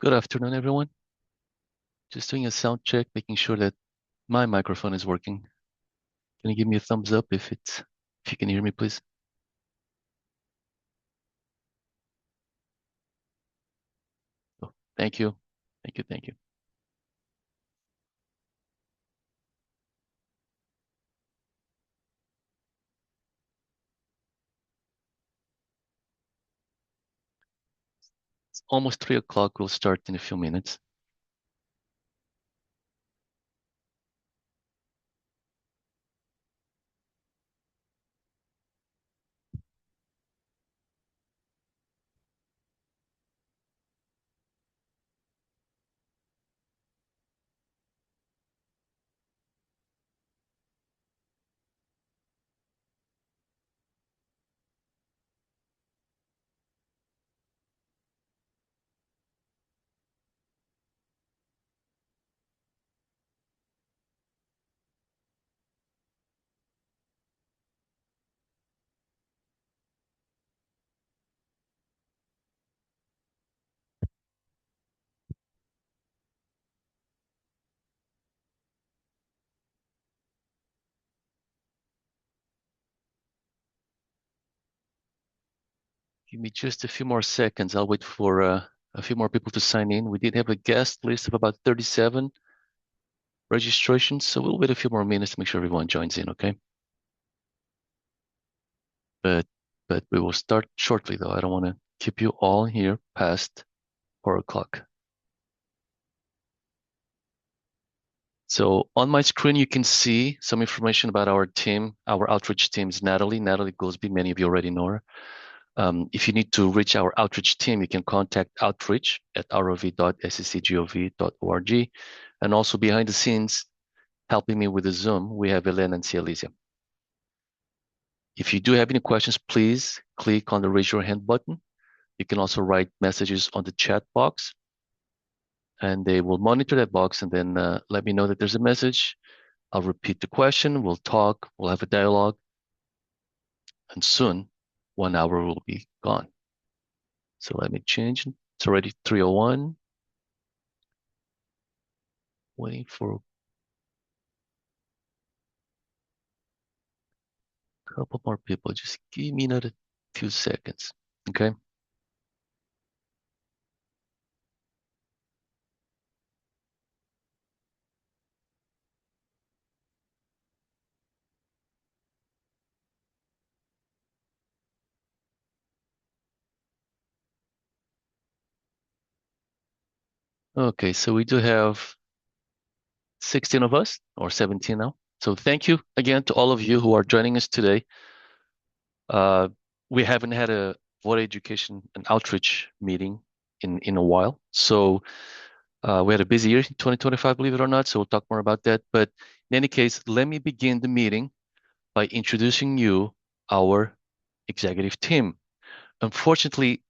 Good afternoon, everyone. Just doing a sound check, making sure that my microphone is working. Can you give me a thumbs up if you can hear me, please? Oh, thank you. Thank you. Thank you. It's almost 3 o'clock. We'll start in a few minutes. Give me just a few more seconds. I'll wait for a few more people to sign in. We did have a guest list of about 37 registrations, so we'll wait a few more minutes to make sure everyone joins in, okay? But we will start shortly, though. I don't want to keep you all here past 4 o'clock. So on my screen, you can see some information about our team. Our outreach team is Natalie Goldsby. Many of you already know her. If you need to reach our outreach team, you can contact outreach at rov.sccgov.org. And also behind the scenes, helping me with the Zoom, we have Elena and Cializia. If you do have any questions, please click on the raise your hand button. You can also write messages on the chat box, and they will monitor that box and then let me know that there's a message. I'll repeat the question. We'll talk. We'll have a dialogue. And soon, 1 hour will be gone. So let me change. It's already 3:01. Waiting for a couple more people. Just give me another few seconds. Okay. Okay. So we do have 16 of us, or 17 now. So thank you again to all of you who are joining us today. We haven't had a voter education and outreach meeting in a while. So we had a busy year in 2025, believe it or not. So we'll talk more about that. But in any case, let me begin the meeting by introducing you our executive team. Unfortunately,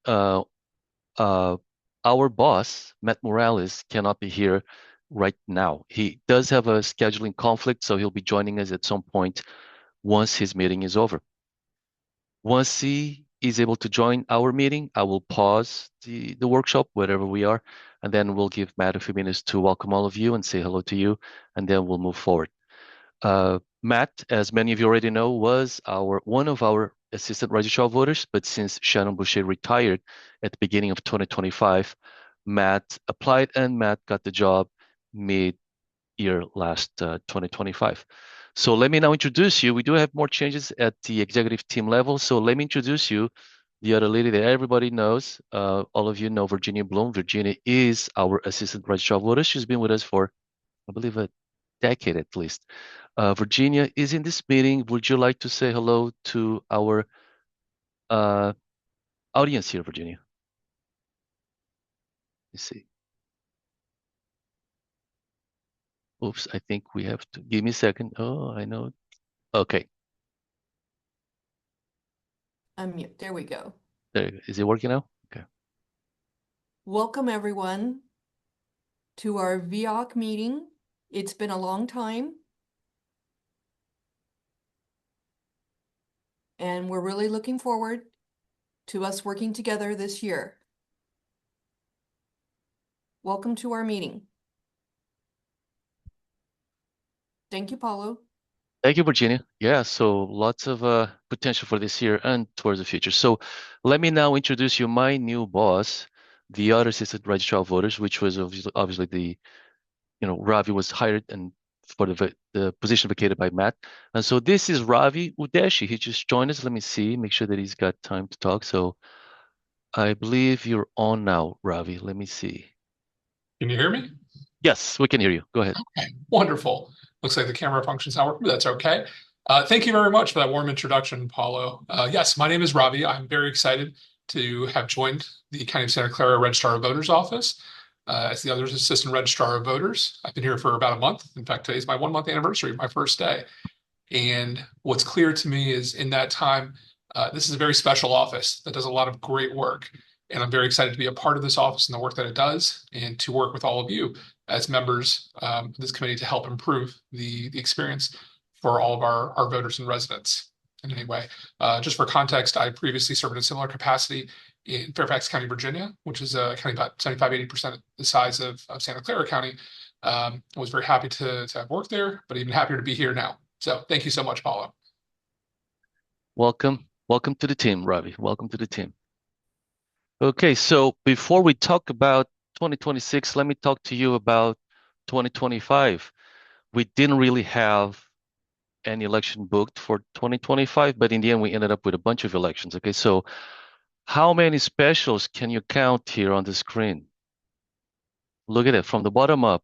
our boss, Matt Morales, cannot be here right now. He does have a scheduling conflict, so he'll be joining us at some point once his meeting is over. Once he is able to join our meeting, I will pause the workshop, wherever we are, and then we'll give Matt a few minutes to welcome all of you and say hello to you, and then we'll move forward. Matt, as many of you already know, was one of our assistant registrar voters, but since Shannon Boucher retired at the beginning of 2025, Matt applied and Matt got the job mid-year last 2025. So let me now introduce you. We do have more changes at the executive team level. So let me introduce you, the other lady that everybody knows. All of you know Virginia Bloom. Virginia is our assistant registrar voter. She's been with us for, I believe, a decade at least. Virginia is in this meeting. Would you like to say hello to our audience here, Virginia? Let's see. Oops, I think we have to give me a second. Oh, I know. Okay, Unmute. There we go. there you go. Is it working now? Okay. Welcome, everyone, to our VEOC meeting. It's been a long time, and we're really looking forward to us working together this year. Welcome to our meeting. Thank you, Paulo. Thank you, Virginia. Yeah, so lots of potential for this year and towards the future. So let me now introduce you my new boss, the other assistant registrar of voters, which was obviously the, Ravi was hired and for the position vacated by Matt. And so this is Ravi Udeshi. He just joined us. Let me see, make sure that he's got time to talk. So I believe you're on now, Ravi. Let me see. Can you hear me? Yes, we can hear you. Go ahead. Okay, wonderful. Looks like the camera function's not working, but that's okay. Thank you very much for that warm introduction, Paulo. Yes, my name is Ravi. I'm very excited to have joined the County of Santa Clara Registrar of Voters office as the other Assistant Registrar of Voters. I've been here for about a month. In fact, today is my 1 month anniversary, my first day. And what's clear to me is in that time, this is a very special office that does a lot of great work. And I'm very excited to be a part of this office and the work that it does, and to work with all of you as members of this committee to help improve the experience for all of our voters and residents. In any way, just for context, I previously served in a similar capacity in Fairfax County, Virginia, which is a county about 75–80% the size of Santa Clara County. I was very happy to have worked there, but even happier to be here now. So thank you so much, Paulo. Welcome. Welcome to the team, Ravi. Welcome to the team. Okay, so before we talk about 2026, let me talk to you about 2025. We didn't really have any election booked for 2025, but in the end, we ended up with a bunch of elections. Okay, so how many specials can you count here on the screen? Look at it from the bottom up.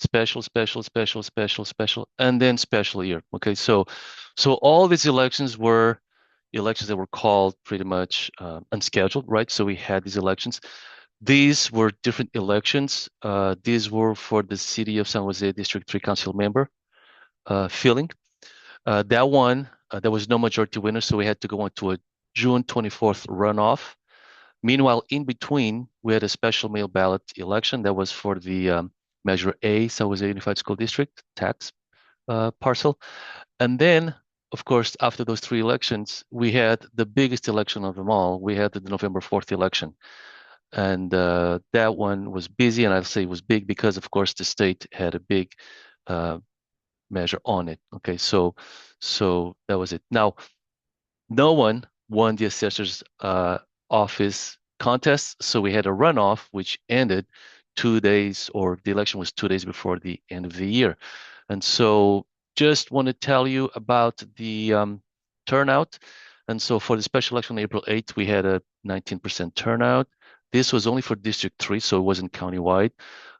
Special, special, special, special, special, and then special year. Okay, so all these elections were elections that were called pretty much unscheduled, right? So we had these elections. These were different elections. These were for the City of San Jose District 3 Council member filling. That one, there was no majority winner, so we had to go on to a June 24th runoff. Meanwhile, in between, we had a special mail ballot election that was for the Measure A, San Jose Unified School District tax parcel. And then, of course, after those three elections, we had the biggest election of them all. We had the November 4th election. And that one was busy, and I'll say it was big because, of course, the state had a big measure on it. Okay, so that was it. Now, no one won the assessor's office contest, so we had a runoff, which ended 2 days, or the election was 2 days before the end of the year. And so just want to tell you about the turnout. And so for the special election on April 8th, we had a 19% turnout. This was only for District 3, so it wasn't countywide.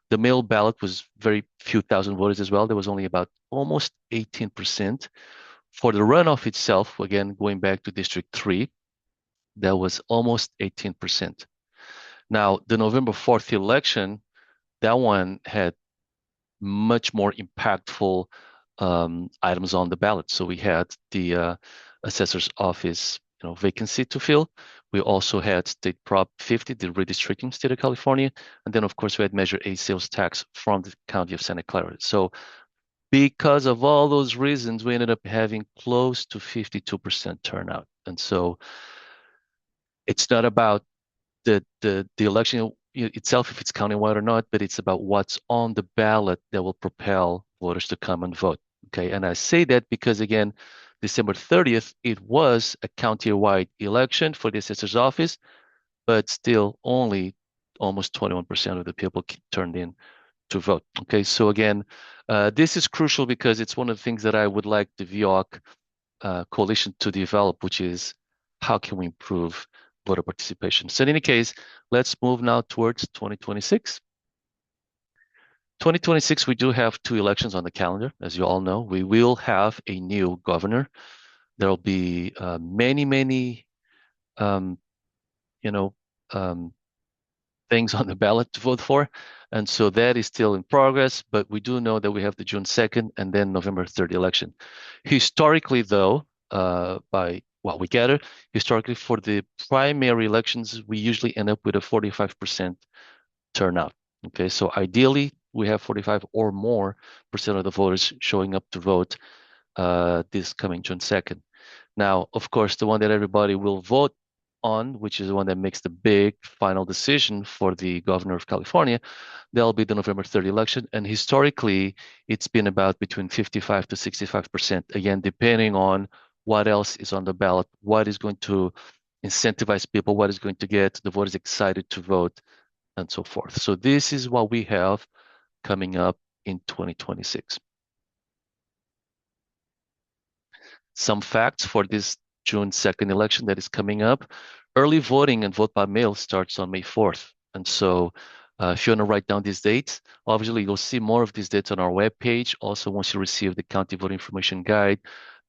The mail ballot was very few thousand voters as well. There was only about almost 18%. For the runoff itself, again, going back to District 3, that was almost 18%. Now, the November 4th election, that one had much more impactful items on the ballot. So we had the assessor's office vacancy to fill. We also had State Prop 50, the redistricting state of California. And then, of course, we had Measure A sales tax from the county of Santa Clara. So because of all those reasons, we ended up having close to 52% turnout. And so it's not about the election itself, if it's countywide or not, but it's about what's on the ballot that will propel voters to come and vote. Okay, and I say that because, again, December 30th, it was a county-wide election for the assessor's office, but still only almost 21% of the people turned in to vote. Okay, so again, this is crucial because it's one of the things that I would like the VEOC coalition to develop, which is how can we improve voter participation. So in any case, let's move now towards 2026. 2026, we do have two elections on the calendar. As you all know, we will have a new governor. There will be many things on the ballot to vote for. And so that is still in progress, but we do know that we have the June 2nd and then November 3rd election. Historically, though, we gather, historically for the primary elections, we usually end up with a 45% turnout. Okay, so ideally, we have 45 or more percent of the voters showing up to vote this coming June 2nd. Now, of course, the one that everybody will vote on, which is the one that makes the big final decision for the governor of California, that'll be the November 3rd election. And historically, it's been about between 55 to 65%, again, depending on what else is on the ballot, what is going to incentivize people, what is going to get the voters excited to vote, and so forth. So this is what we have coming up in 2026. Some facts for this June 2nd election that is coming up. Early voting and vote by mail starts on May 4th. And so if you want to write down these dates, obviously you'll see more of these dates on our webpage. Also, once you receive the county voting information guide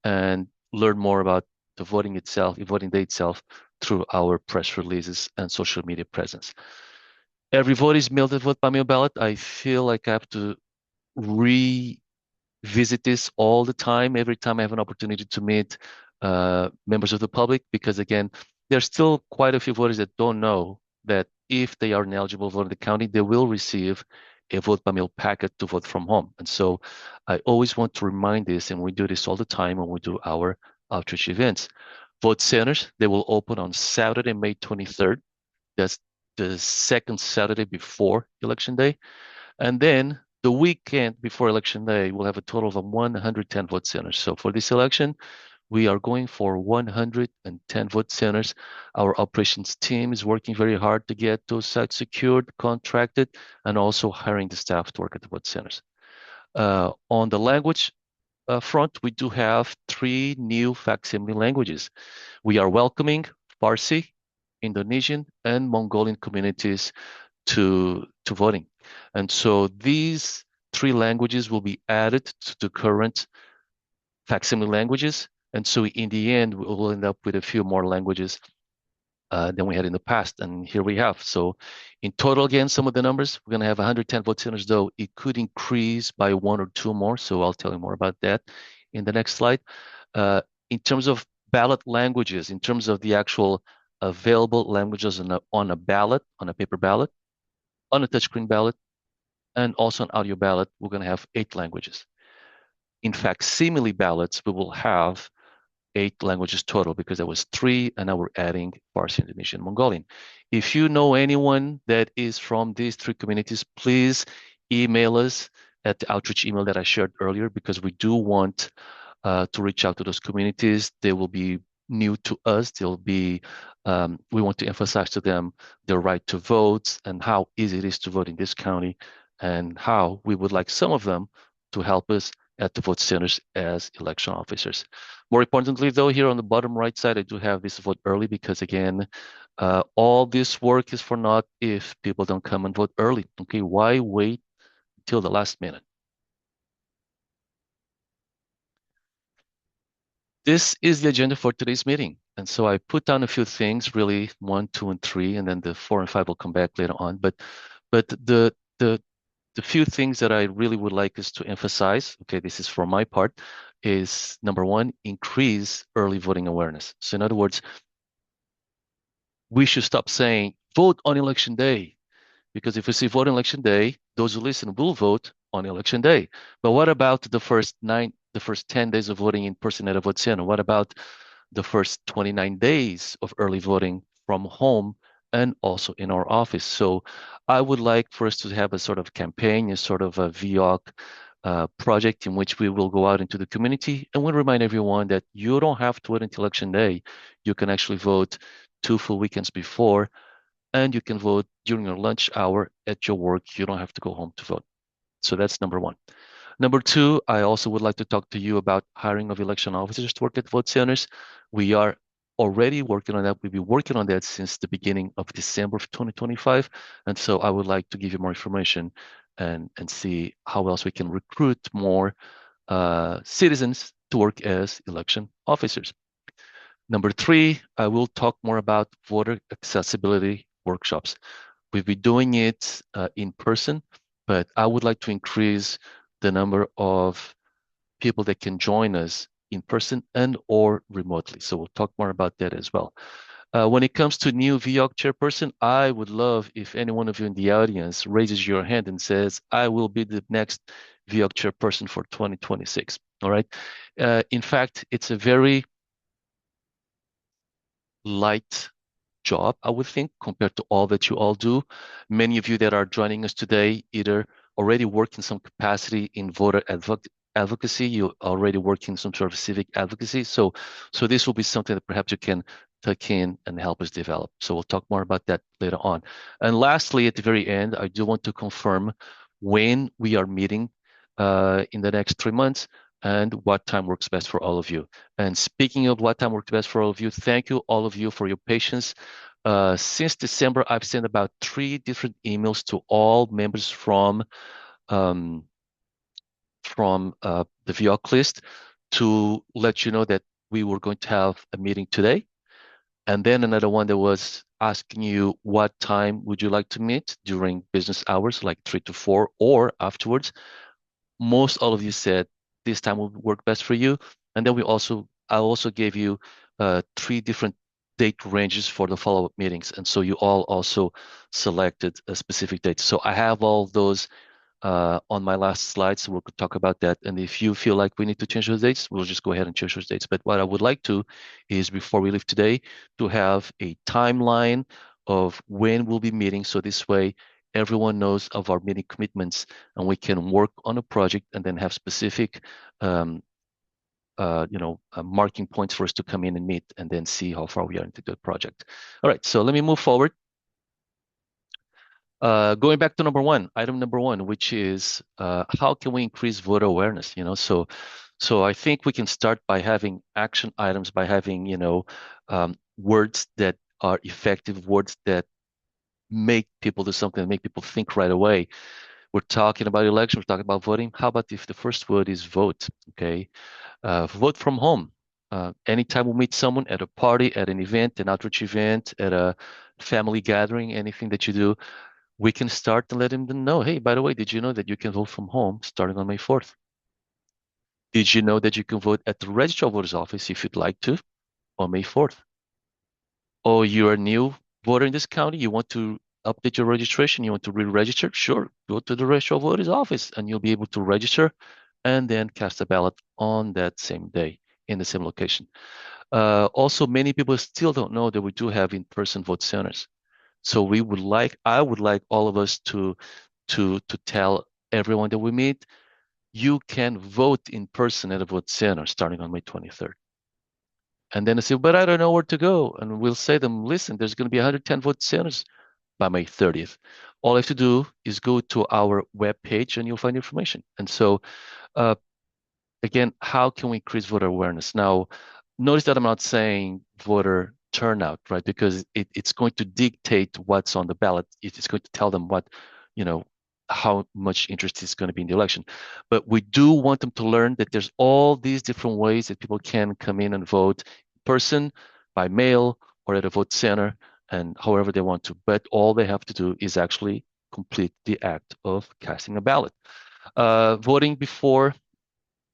and learn more about the voting itself, the voting day itself through our press releases and social media presence. Every vote is mailed and vote by mail ballot. I feel like I have to revisit this all the time, every time I have an opportunity to meet members of the public, because again, there's still quite a few voters that don't know that if they are an eligible voter in the county, they will receive a vote by mail packet to vote from home. And so I always want to remind this, and we do this all the time when we do our outreach events. Vote centers, they will open on Saturday, May 23rd. That's the second Saturday before Election Day. And then the weekend before Election Day, we'll have a total of 110 vote centers. So for this election, we are going for 110 vote centers. Our operations team is working very hard to get those sites secured, contracted, and also hiring the staff to work at the vote centers. On the language front, we do have 3 new facsimile languages. We are welcoming Farsi, Indonesian, and Mongolian communities to voting. And so these 3 languages will be added to the current facsimile languages. And so in the end, we'll end up with a few more languages than we had in the past. And here we have. So in total, again, some of the numbers, we're going to have 110 vote centers, though it could increase by 1 or 2 more. So I'll tell you more about that in the next slide. In terms of ballot languages, in terms of the actual available languages on a ballot, on a paper ballot, on a touchscreen ballot, and also an audio ballot, we're going to have 8 languages. In facsimile ballots, we will have 8 languages total, because there was 3, and now we're adding Farsi, Indonesian, Mongolian. If you know anyone that is from these 3 communities, please email us at the outreach email that I shared earlier, because we do want to reach out to those communities. They will be new to us. They'll be, we want to emphasize to them their right to vote and how easy it is to vote in this county, and how we would like some of them to help us at the vote centers as election officers. More importantly, though, here on the bottom right side, I do have this vote early, because again, all this work is for naught if people don't come and vote early. Okay, why wait till the last minute? This is the agenda for today's meeting. And so I put down a few things, really 1, 2, and 3, and then the 4 and 5 will come back later on. But the few things that I really would like us to emphasize, okay, this is for my part, is number 1, increase early voting awareness. So in other words, we should stop saying vote on election day, because if we say vote on election day, those who listen will vote on election day. But what about the first 10 days of voting in person at a vote center? What about the first 29 days of early voting from home and also in our office? So I would like for us to have a sort of campaign, a sort of a VEOC project in which we will go out into the community and we'll remind everyone that you don't have to wait until election day. You can actually vote 2 full weekends before, and you can vote during your lunch hour at your work. You don't have to go home to vote. So that's number 1. Number 2, I also would like to talk to you about hiring of election officers to work at vote centers. We are already working on that. We've been working on that since the beginning of December of 2025. And so I would like to give you more information and see how else we can recruit more citizens to work as election officers. Number 3, I will talk more about voter accessibility workshops. We've been doing it in person, but I would like to increase the number of people that can join us in person and or remotely. So we'll talk more about that as well. When it comes to new VEOC chairperson, I would love if any one of you in the audience raises your hand and says, I will be the next VEOC chairperson for 2026. All right. In fact, it's a very light job, I would think, compared to all that you all do. Many of you that are joining us today either already work in some capacity in voter advocacy, you already work in some sort of civic advocacy. So this will be something that perhaps you can tuck in and help us develop. So we'll talk more about that later on. And lastly, at the very end, I do want to confirm when we are meeting in the next 3 months and what time works best for all of you. And speaking of what time works best for all of you, thank you all of you for your patience. Since December, I've sent about 3 different emails to all members from the VEOC list to let you know that we were going to have a meeting today. And then another one that was asking you what time would you like to meet during business hours, like 3 to 4 or afterwards. Most all of you said this time would work best for you. And then I also gave you 3 different date ranges for the follow-up meetings. And so you all also selected a specific date. So I have all those on my last slide, so we'll talk about that. And if you feel like we need to change those dates, we'll just go ahead and change those dates. But what I would like to is, before we leave today, to have a timeline of when we'll be meeting. So this way, everyone knows of our meeting commitments, and we can work on a project and then have specific marking points for us to come in and meet and then see how far we are into the project. All right, so let me move forward. Going back to item number one, which is how can we increase voter awareness? So I think we can start by having action items, by having words that are effective, words that make people do something, make people think right away. We're talking about election, we're talking about voting. How about if the first word is vote? Okay, vote from home. Anytime we meet someone at a party, at an event, an outreach event, at a family gathering, anything that you do, we can start to let them know, hey, by the way, did you know that you can vote from home starting on May 4th? Did you know that you can vote at the registrar of voters office if you'd like to on May 4th? Or you're a new voter in this county, you want to update your registration, you want to re-register? Sure, go to the registrar of voters office and you'll be able to register and then cast a ballot on that same day in the same location. Also, many people still don't know that we do have in-person vote centers. So I would like all of us to tell everyone that we meet, you can vote in person at a vote center starting on May 23rd. And then they say, but I don't know where to go. And we'll say to them, listen, there's going to be 110 vote centers by May 30th. All you have to do is go to our webpage and you'll find information. And so, again, how can we increase voter awareness? Now, notice that I'm not saying voter turnout, right? Because it's going to dictate what's on the ballot. It's going to tell them how much interest is going to be in the election. But we do want them to learn that there's all these different ways that people can come in and vote in person, by mail, or at a vote center, and however they want to. But all they have to do is actually complete the act of casting a ballot. Voting before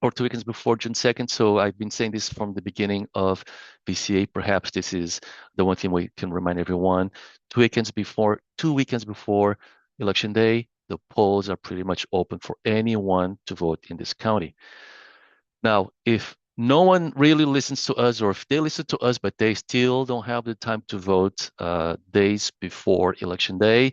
or 2 weekends before June 2nd. So I've been saying this from the beginning of VCA. Perhaps this is the one thing we can remind everyone. 2 weekends before Election Day, the polls are pretty much open for anyone to vote in this county. Now, if no one really listens to us, or if they listen to us, but they still don't have the time to vote days before Election Day,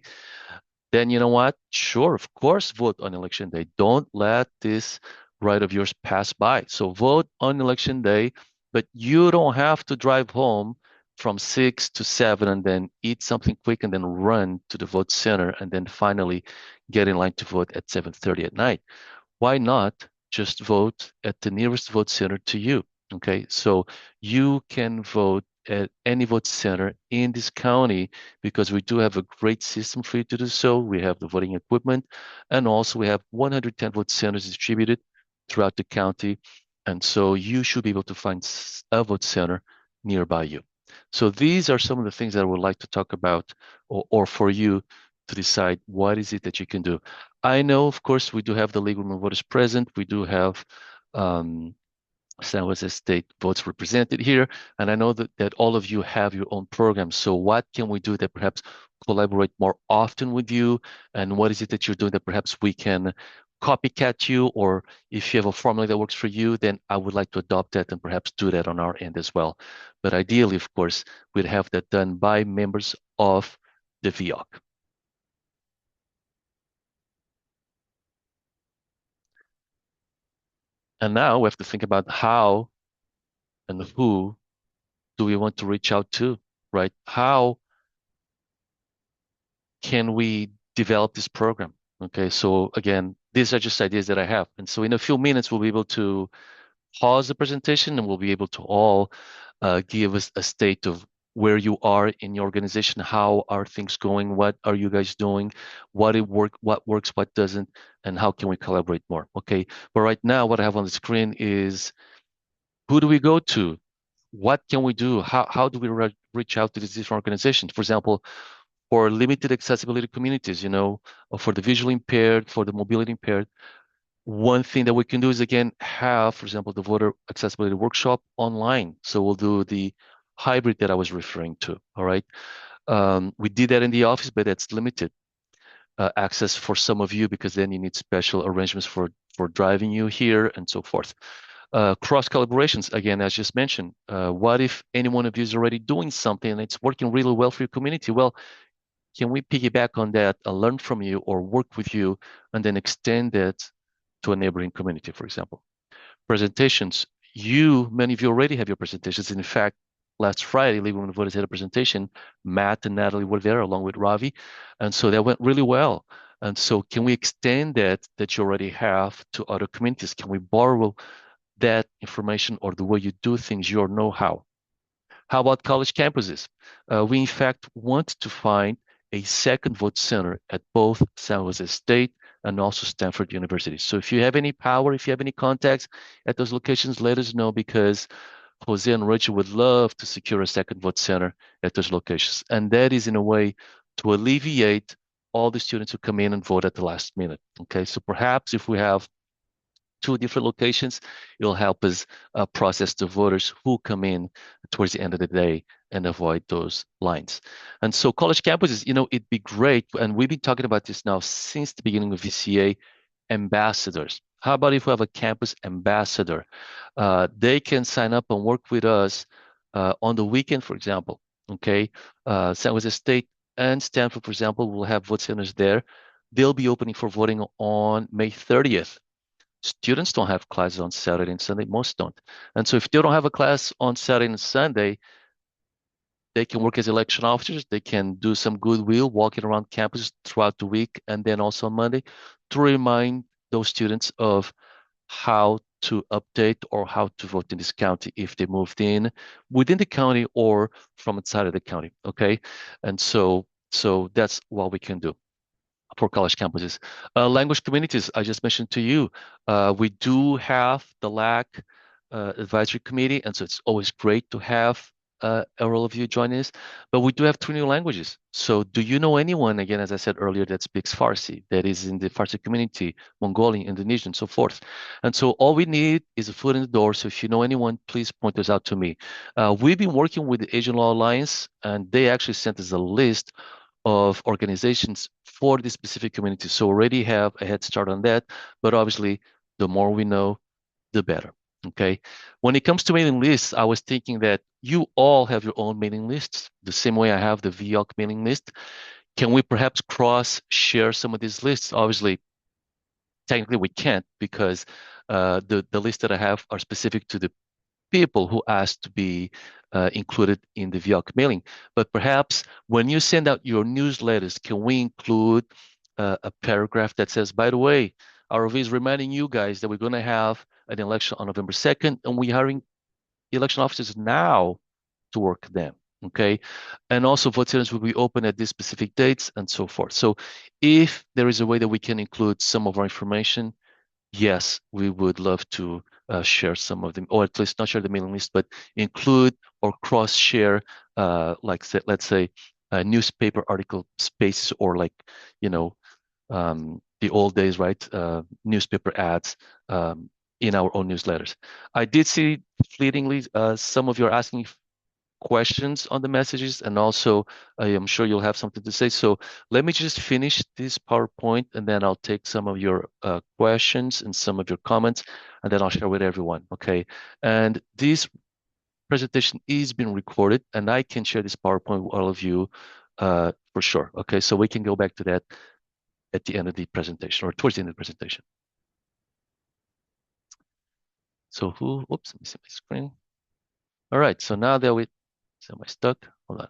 then you know what? Sure, of course, vote on Election Day. Don't let this right of yours pass by. So vote on Election Day, but you don't have to drive home from 6 to 7 and then eat something quick and then run to the vote center and then finally get in line to vote at 7:30 at night. Why not just vote at the nearest vote center to you? Okay, so you can vote at any vote center in this county because we do have a great system for you to do so. We have the voting equipment, and also we have 110 vote centers distributed throughout the county. And so you should be able to find a vote center nearby you. So these are some of the things that I would like to talk about, or for you to decide what is it that you can do. I know, of course, we do have the legal voters present. We do have San Jose State votes represented here. And I know that all of you have your own programs. So what can we do that perhaps collaborate more often with you? And what is it that you're doing that perhaps we can copycat you, or if you have a formula that works for you, then I would like to adopt that and perhaps do that on our end as well. But ideally, of course, we'd have that done by members of the VEOC. And now we have to think about how and who do we want to reach out to, right? How can we develop this program? Okay, so again, these are just ideas that I have. And so in a few minutes, we'll be able to pause the presentation and we'll be able to all give us a state of where you are in your organization, how are things going, what are you guys doing, what works, what doesn't, and how can we collaborate more, okay? But right now, what I have on the screen is who do we go to? What can we do? How do we reach out to these different organizations? For example, for limited accessibility communities, or for the visually impaired, for the mobility impaired, one thing that we can do is, again, have, for example, the voter accessibility workshop online. So we'll do the hybrid that I was referring to, all right? We did that in the office, but that's limited access for some of you because then you need special arrangements for driving you here and so forth. Cross collaborations, again, as just mentioned, what if any one of you is already doing something and it's working really well for your community? Well, can we piggyback on that, learn from you or work with you, and then extend that to a neighboring community, for example? Presentations, many of you already have your presentations. In fact, last Friday, Legal Women Voters had a presentation. Matt and Natalie were there along with Ravi. And so that went really well. And so can we extend that you already have to other communities? Can we borrow that information or the way you do things, your know-how? How about college campuses? We, in fact, want to find a second vote center at both San Jose State and also Stanford University. So if you have any power, if you have any contacts at those locations, let us know because Jose and Rachel would love to secure a second vote center at those locations. And that is in a way to alleviate all the students who come in and vote at the last minute. Okay, so perhaps if we have 2 different locations, it'll help us process the voters who come in towards the end of the day and avoid those lines. And so college campuses, it'd be great, and we've been talking about this now since the beginning of VCA, ambassadors. How about if we have a campus ambassador? They can sign up and work with us on the weekend, for example, okay? San Jose State and Stanford, for example, will have vote centers there. They'll be opening for voting on May 30th. Students don't have classes on Saturday and Sunday. Most don't. And so if they don't have a class on Saturday and Sunday, they can work as election officers. They can do some goodwill walking around campus throughout the week and then also on Monday to remind those students of how to update or how to vote in this county if they moved in within the county or from outside of the county. Okay. And so that's what we can do for college campuses. Language communities, I just mentioned to you, we do have the LAC advisory committee, and so it's always great to have all of you join us, but we do have 3 new languages. So do you know anyone, again, as I said earlier, that speaks Farsi, that is in the Farsi community, Mongolian, Indonesian, so forth? And so all we need is a foot in the door. So if you know anyone, please point those out to me. We've been working with the Asian Law Alliance, and they actually sent us a list of organizations for this specific community. So already have a head start on that, but obviously the more we know, the better. Okay. When it comes to mailing lists, I was thinking that you all have your own mailing lists, the same way I have the VEOC mailing list. Can we perhaps cross-share some of these lists? Obviously, technically we can't because the list that I have are specific to the people who asked to be included in the VEOC mailing. But perhaps when you send out your newsletters, can we include a paragraph that says, by the way, ROV is reminding you guys that we're going to have an election on November 2nd, and we're hiring election officers now to work them. Okay. And also vote centers will be open at these specific dates and so forth. So if there is a way that we can include some of our information, yes, we would love to share some of them, or at least not share the mailing list, but include or cross-share, let's say, newspaper article spaces, or the old days, right? Newspaper ads in our own newsletters. I did see fleetingly some of you are asking questions on the messages, and also I am sure you'll have something to say. So let me just finish this PowerPoint, and then I'll take some of your questions and some of your comments, and then I'll share with everyone. Okay. And this presentation is being recorded, and I can share this PowerPoint with all of you for sure. Okay. So we can go back to that at the end of the presentation or towards the end of the presentation. So oops, let me see my screen. All right. So now that am I stuck? Hold on.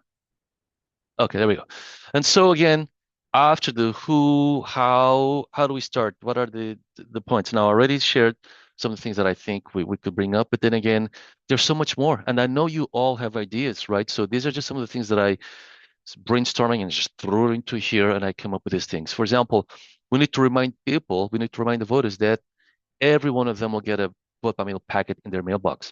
Okay, there we go. And so again, after the who, how do we start? What are the points? Now, I already shared some of the things that I think we could bring up, but then again, there's so much more. And I know you all have ideas, right? So these are just some of the things that I brainstorming and just threw into here, and I come up with these things. For example, we need to remind the voters that every one of them will get a vote by mail packet in their mailbox.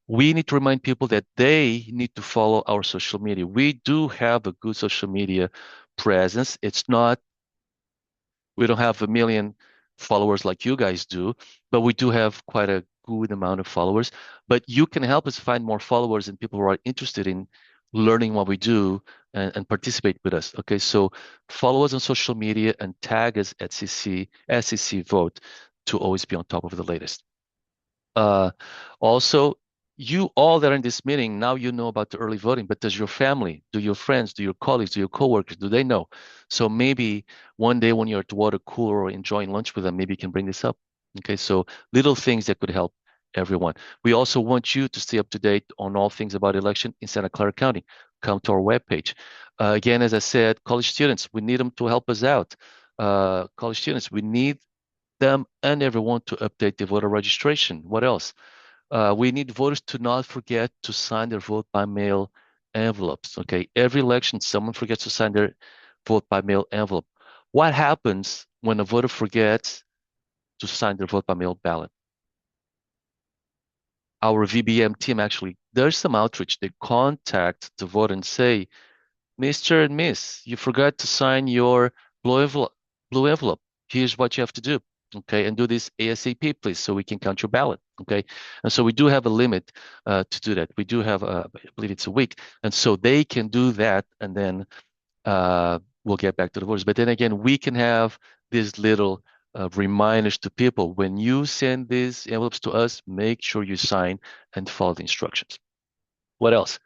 We need to remind people that they need to follow our social media. We do have a good social media presence. We don't have a million followers like you guys do, but we do have quite a good amount of followers. But you can help us find more followers and people who are interested in learning what we do and participate with us. Okay, so follow us on social media and tag us at SCC Vote to always be on top of the latest. Also, you all that are in this meeting, now you know about the early voting, but does your family, do your friends, do your colleagues, do your coworkers, do they know? So maybe one day when you're at the water cooler or enjoying lunch with them, maybe you can bring this up. Okay, so little things that could help everyone. We also want you to stay up to date on all things about election in Santa Clara County. Come to our webpage. Again, as I said, college students, we need them to help us out. College students, we need them and everyone to update the voter registration. What else? We need voters to not forget to sign their vote by mail envelopes. Okay, every election, someone forgets to sign their vote by mail envelope. What happens when a voter forgets to sign their vote by mail ballot? Our VBM team actually does some outreach. They contact the voter and say, Mr. and Miss, you forgot to sign your blue envelope. Here's what you have to do. Okay, and do this ASAP, please, so we can count your ballot. Okay, and so we do have a limit to do that. We do have, I believe it's a week, and so they can do that, and then we'll get back to the voters. But then again, we can have these little reminders to people. When you send these envelopes to us, make sure you sign and follow the instructions. What else?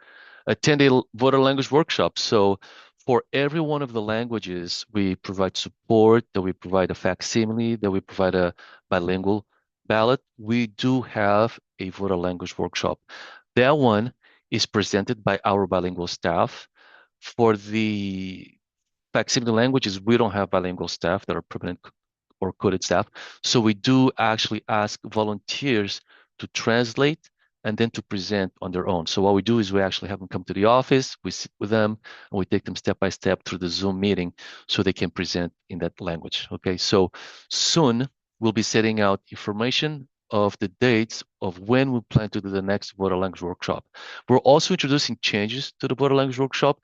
Attend a voter language workshop. So for every one of the languages, we provide support, that we provide a facsimile, that we provide a bilingual ballot. We do have a voter language workshop. That one is presented by our bilingual staff. For the facsimile languages, we don't have bilingual staff that are permanent or coded staff. So we do actually ask volunteers to translate and then to present on their own. So what we do is we actually have them come to the office, we sit with them, and we take them step by step through the Zoom meeting so they can present in that language. Okay, so soon we'll be setting out information of the dates of when we plan to do the next voter language workshop. We're also introducing changes to the voter language workshop.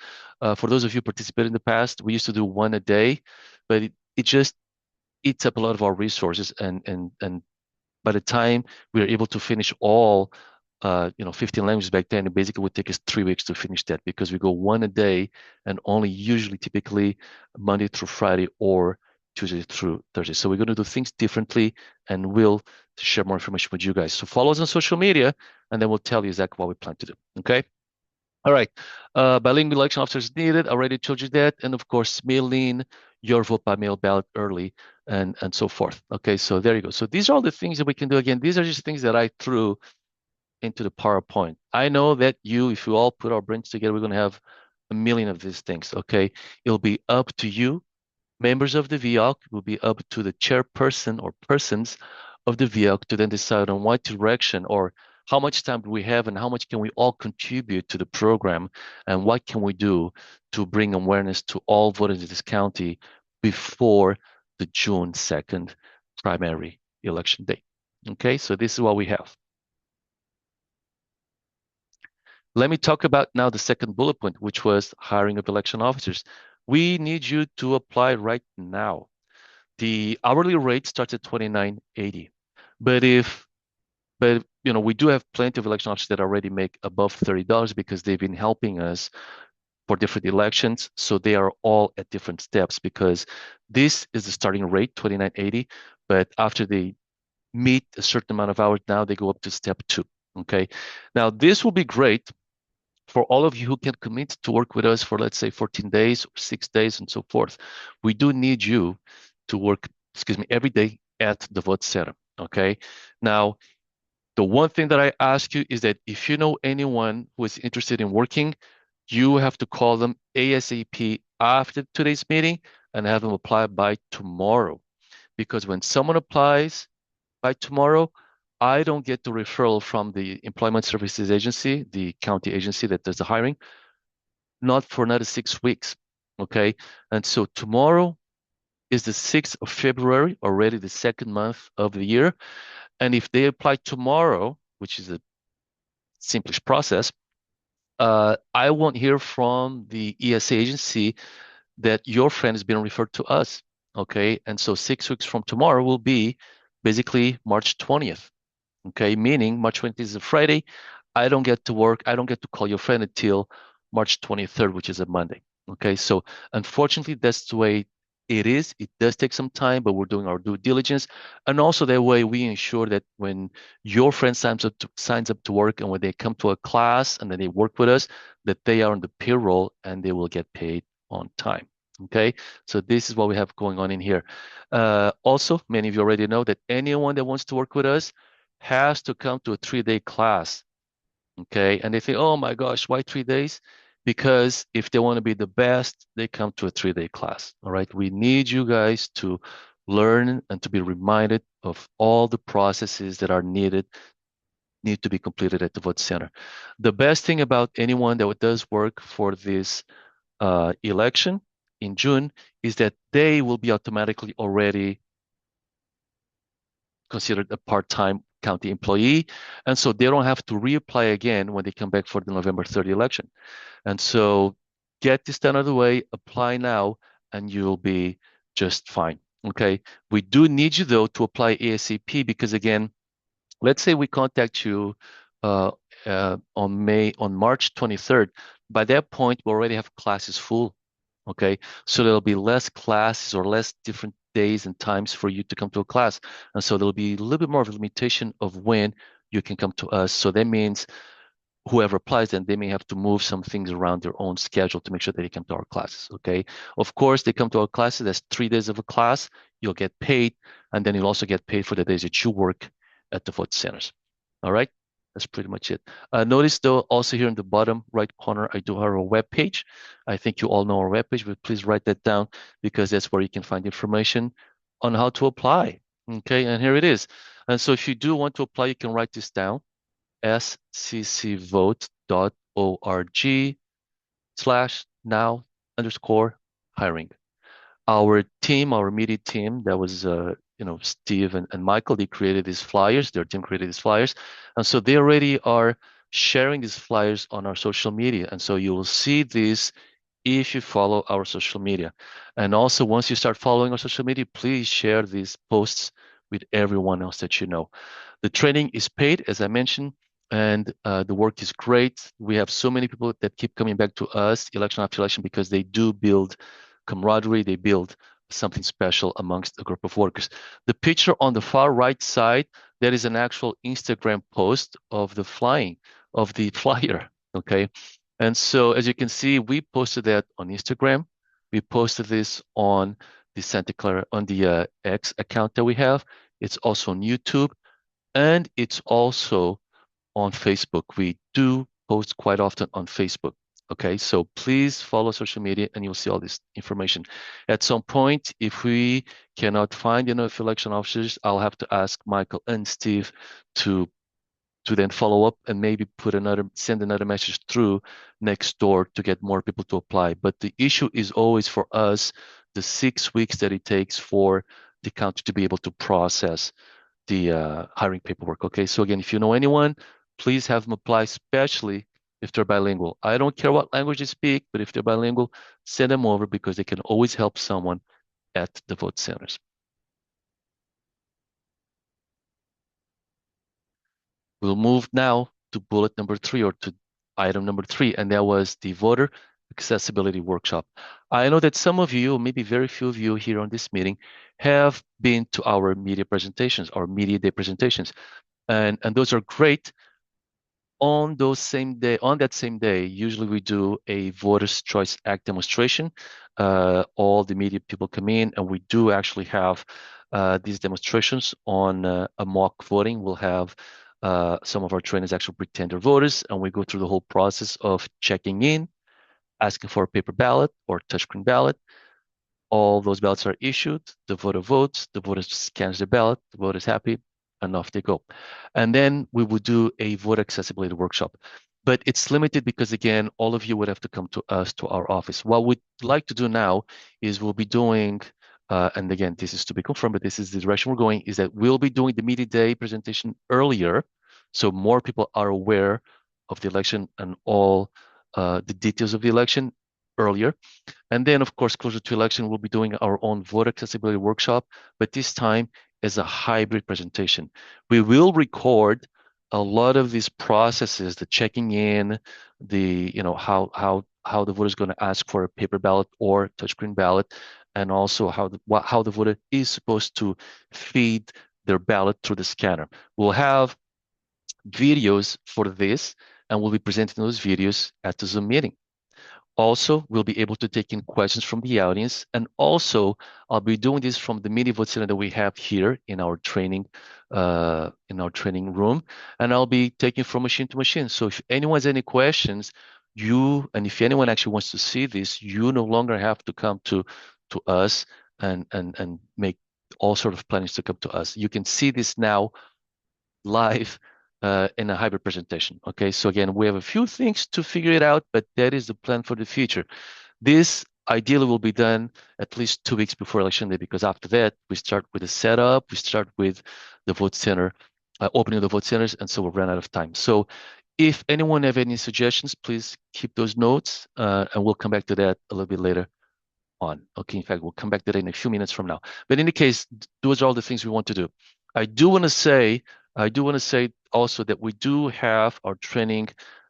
For those of you who participated in the past, we used to do one a day, but it just eats up a lot of our resources, and by the time we are able to finish all 15 languages back then, it basically would take us 3 weeks to finish that, because we go one a day and only usually typically Monday through Friday or Tuesday through Thursday. So we're going to do things differently, and we'll share more information with you guys. So follow us on social media, and then we'll tell you exactly what we plan to do. Okay. All right. Bilingual election officers needed. Already told you that. And of course, mail in your vote by mail ballot early and so forth. Okay, so there you go. So these are all the things that we can do. Again, these are just things that I threw into the PowerPoint. I know that if we all put our brains together, we're going to have a million of these things. Okay, it'll be up to you, members of the VEOC. It will be up to the chairperson or persons of the VEOC to then decide on what direction or how much time do we have and how much can we all contribute to the program, and what can we do to bring awareness to all voters in this county before the June 2nd primary election day. Okay, so this is what we have. Let me talk about now the second bullet point, which was hiring of election officers. We need you to apply right now. The hourly rate starts at $29.80. But if But we do have plenty of election officers that already make above $30 because they've been helping us for different elections. So they are all at different steps because this is the starting rate, 2980. But after they meet a certain amount of hours, now they go up to step 2. Okay. Now this will be great for all of you who can commit to work with us for, let's say, 14 days or 6 days and so forth. We do need you to work, every day at the vote center. Okay. Now, the one thing that I ask you is that if you know anyone who is interested in working, you have to call them ASAP after today's meeting and have them apply by tomorrow. Because when someone applies by tomorrow, I don't get the referral from the Employment Services Agency, the county agency that does the hiring, not for another 6 weeks. Okay. And so tomorrow is the 6th of February, already the second month of the year. And if they apply tomorrow, which is the simplest process, I won't hear from the ESA agency that your friend has been referred to us. Okay. And so 6 weeks from tomorrow will be basically March 20th. Okay. Meaning March 20th is a Friday. I don't get to work. I don't get to call your friend until March 23rd, which is a Monday. Okay. So unfortunately, that's the way it is. It does take some time, but we're doing our due diligence. And also that way we ensure that when your friend signs up to work and when they come to a class and then they work with us, that they are on the payroll and they will get paid on time. Okay. So this is what we have going on in here. Also, many of you already know that anyone that wants to work with us has to come to a 3-day class. Okay. And they think, oh my gosh, why 3 days? Because if they want to be the best, they come to a 3-day class. All right. We need you guys to learn and to be reminded of all the processes that are need to be completed at the vote center. The best thing about anyone that does work for this election in June is that they will be automatically already considered a part-time county employee. And so they don't have to reapply again when they come back for the November 30 election. And so get this done out of the way, apply now, and you'll be just fine. Okay. We do need you though to apply ASAP because again, let's say we contact you on March 23rd. By that point, we already have classes full. Okay. So there'll be less classes or less different days and times for you to come to a class. And so there'll be a little bit more of a limitation of when you can come to us. So that means whoever applies, then they may have to move some things around their own schedule to make sure that they come to our classes. Okay. Of course, they come to our classes. That's 3 days of a class. You'll get paid. And then you'll also get paid for the days that you work at the vote centers. All right. That's pretty much it. Notice though, also here in the bottom right corner, I do have a web page. I think you all know our web page, but please write that down because that's where you can find information on how to apply. Okay, and here it is. And so if you do want to apply, you can write this down, sccvote.org/now_hiring. Our team, our media team, that was Steve and Michael, they created these flyers. Their team created these flyers. And so they already are sharing these flyers on our social media. And so you will see this if you follow our social media. And also once you start following our social media, please share these posts with everyone else that you know. The training is paid, as I mentioned, and the work is great. We have so many people that keep coming back to us election after election because they do build camaraderie, they build something special amongst a group of workers. The picture on the far right side, that is an actual Instagram post of the flyer, okay? And so as you can see, we posted that on Instagram. We posted this on the Santa Clara, on the X account that we have. It's also on YouTube, and it's also on Facebook. We do post quite often on Facebook. Okay, so please follow social media and you'll see all this information. At some point, if we cannot find enough election officers, I'll have to ask Michael and Steve to then follow up and maybe send another message through next door to get more people to apply. But the issue is always for us, the 6 weeks that it takes for the county to be able to process the hiring paperwork. Okay, so again, if you know anyone, please have them apply, especially if they're bilingual. I don't care what language they speak, but if they're bilingual, send them over because they can always help someone at the vote centers. We'll move now to bullet number 3 or to item number 3, and that was the voter accessibility workshop. I know that some of you, maybe very few of you here on this meeting, have been to our media presentations, our media day presentations, and those are great. On that same day, usually we do a Voters' Choice Act demonstration. All the media people come in, and we do actually have these demonstrations on a mock voting. We'll have some of our trainers actually pretend they're voters, and we go through the whole process of checking in, asking for a paper ballot or touchscreen ballot. All those ballots are issued, the voter votes, the voter scans the ballot, the voter is happy, and off they go. And then we would do a voter accessibility workshop. But it's limited because, again, all of you would have to come to us, to our office. What we'd like to do now is we'll be doing, and again, this is to be confirmed, but this is the direction we're going, is that we'll be doing the media day presentation earlier, so more people are aware of the election and all the details of the election earlier. And then, of course, closer to election, we'll be doing our own voter accessibility workshop, but this time as a hybrid presentation. We will record a lot of these processes, the checking in, the, how the voter is going to ask for a paper ballot or touchscreen ballot, and also how the voter is supposed to feed their ballot through the scanner. We'll have videos for this, and we'll be presenting those videos at the Zoom meeting. Also, we'll be able to take in questions from the audience. And also, I'll be doing this from the mini vote center that we have here in our training room. And I'll be taking from machine to machine. So if anyone has any questions, and if anyone actually wants to see this, you no longer have to come to us and make all sort of plannings to come to us. You can see this now live in a hybrid presentation. Okay, so again, we have a few things to figure it out, but that is the plan for the future. This ideally will be done at least 2 weeks before election day, because after that, we start with the setup, we start with the vote center, opening the vote centers, and so we'll run out of time. So if anyone have any suggestions, please keep those notes, and we'll come back to that a little bit later on. Okay, in fact, we'll come back to that in a few minutes from now. But in any case, those are all the things we want to do. I do want to say also that we do have our training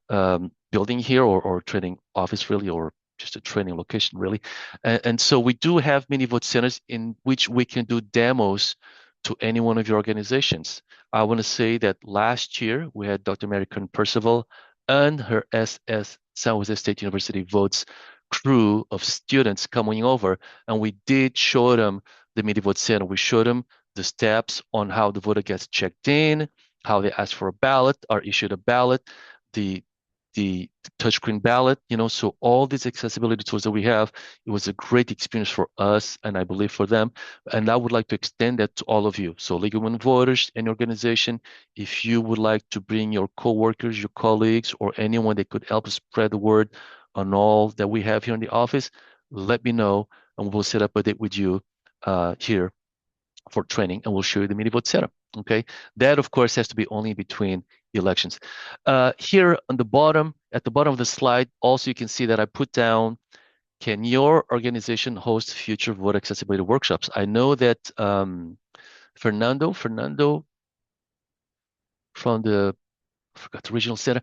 building here, or training office really, or just a training location really. And so we do have mini vote centers in which we can do demos to any one of your organizations. I want to say that last year we had Dr. Mary Kern Percival and her SS San Jose State University Votes crew of students coming over, and we did show them the mini vote center. We showed them the steps on how the voter gets checked in, how they ask for a ballot, are issued a ballot, the touchscreen ballot, so all these accessibility tools that we have, it was a great experience for us, and I believe for them. And I would like to extend that to all of you. So League of Women Voters, any organization, if you would like to bring your coworkers, your colleagues, or anyone that could help spread the word on all that we have here in the office, let me know, and we'll set up a date with you here for training, and we'll show you the mini vote setup. Okay, that of course has to be only between elections. Here on the bottom, at the bottom of the slide, also you can see that I put down, can your organization host future voter accessibility workshops? I know that Fernando from the, I forgot the regional center,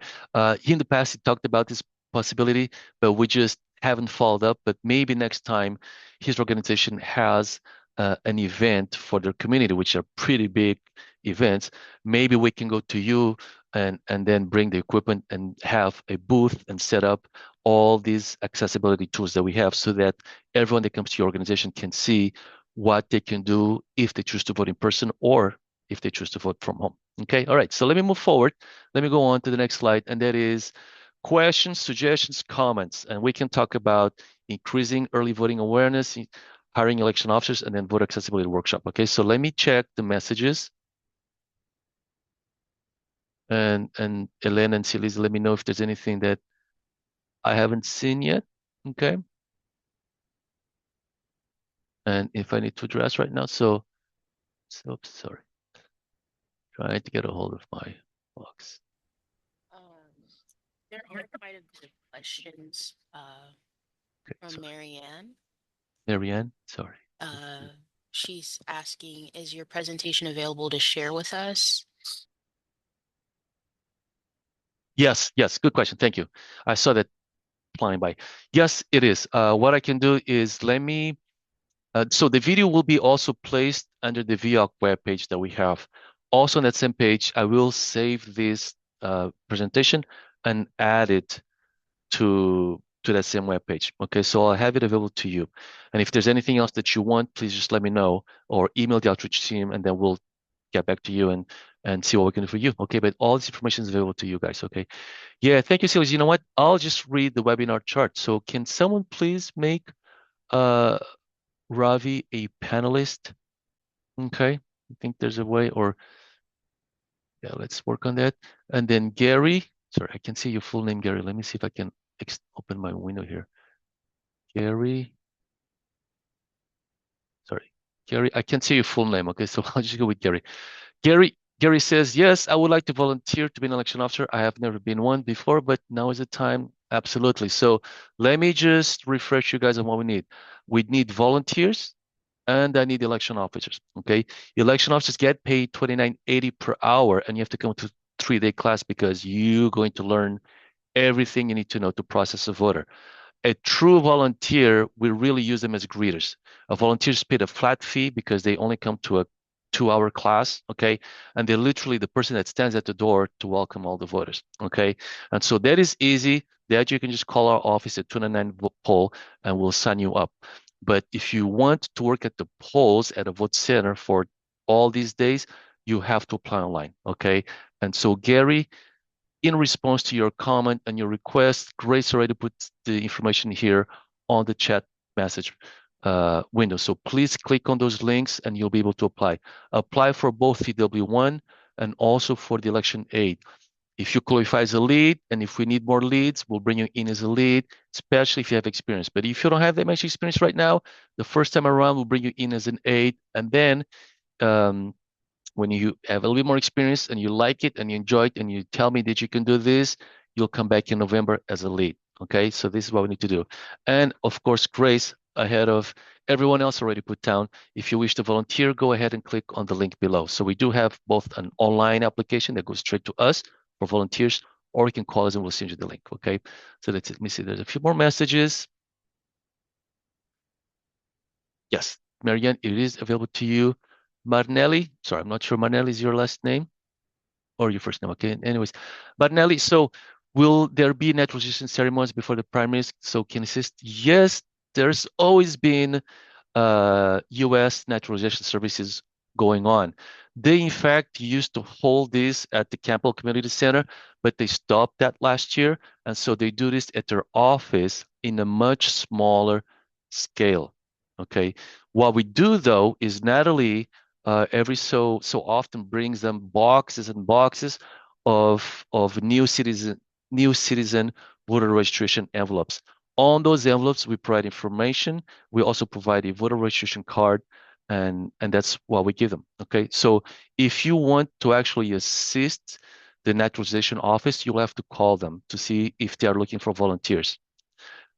he in the past he talked about this possibility, but we just haven't followed up. But maybe next time his organization has an event for their community, which are pretty big events, maybe we can go to you and then bring the equipment and have a booth and set up all these accessibility tools that we have, so that everyone that comes to your organization can see what they can do if they choose to vote in person or if they choose to vote from home. Okay, all right, so let me move forward. Let me go on to the next slide, and that is questions, suggestions, comments, and we can talk about increasing early voting awareness, hiring election officers, and then voter accessibility workshop. Okay, so let me check the messages. And Elena and Celise, let me know if there's anything that I haven't seen yet. Okay. And if I need to address right now, so sorry. Trying to get a hold of my box. There are quite a bit of questions from sorry. Marianne. Marianne, sorry. She's asking, is your presentation available to share with us? Yes, yes, good question. Thank you. I saw that flying by. Yes, it is. What I can do is let me. So the video will be also placed under the VEOC webpage that we have. Also on that same page, I will save this presentation and add it to that same webpage. Okay, so I'll have it available to you. And if there's anything else that you want, please just let me know or email the outreach team, and then we'll get back to you and see what we can do for you. Okay, but all this information is available to you guys. Okay. Yeah, thank you, Silas. You know what? I'll just read the webinar chart. So can someone please make uh Ravi a panelist? Okay. I think there's a way, or yeah, let's work on that. And then Gary, sorry, I can see your full name, Gary. Let me see if I can open my window here. Gary, sorry, Gary, I can't see your full name. Okay, so I'll just go with Gary. Gary says, yes, I would like to volunteer to be an election officer. I have never been one before, but now is the time. Absolutely. So let me just refresh you guys on what we need. We need volunteers and I need election officers. Okay. Election officers get paid $29.80 per hour, and you have to come to 3-day class because you're going to learn everything you need to know to process a voter. A true volunteer, we really use them as greeters. A volunteer is paid a flat fee because they only come to a 2-hour class, okay? And they're literally the person that stands at the door to welcome all the voters, okay? And so that is easy. That you can just call our office at 299 poll and we'll sign you up. But if you want to work at the polls at a vote center for all these days, you have to apply online, okay? And so Gary, in response to your comment and your request, Grace already put the information here on the chat message window. So please click on those links and you'll be able to apply. Apply for both VW1 and also for the election aid. If you qualify as a lead, and if we need more leads, we'll bring you in as a lead, especially if you have experience. But if you don't have that much experience right now, the first time around, we'll bring you in as an aid. And then when you have a little bit more experience and you like it and you enjoy it and you tell me that you can do this, you'll come back in November as a lead. Okay, so this is what we need to do. And of course, Grace, ahead of everyone else already put down, if you wish to volunteer, go ahead and click on the link below. So we do have both an online application that goes straight to us for volunteers, or you can call us and we'll send you the link. Okay, so that's it. Let me see, there's a few more messages. Yes, Marianne, it is available to you. Marnelli, sorry, I'm not sure Marnelli is your last name or your first name. Okay, anyways, Marnelli, so will there be naturalization ceremonies before the primaries? So can assist? Yes, there's always been U.S. naturalization services going on. They, in fact, used to hold this at the Campbell Community Center, but they stopped that last year. And so they do this at their office in a much smaller scale. Okay. What we do, though, is Natalie every so often brings them boxes and boxes of new citizen voter registration envelopes. On those envelopes, we provide information. We also provide a voter registration card, and that's what we give them. Okay, so if you want to actually assist the naturalization office, you'll have to call them to see if they are looking for volunteers.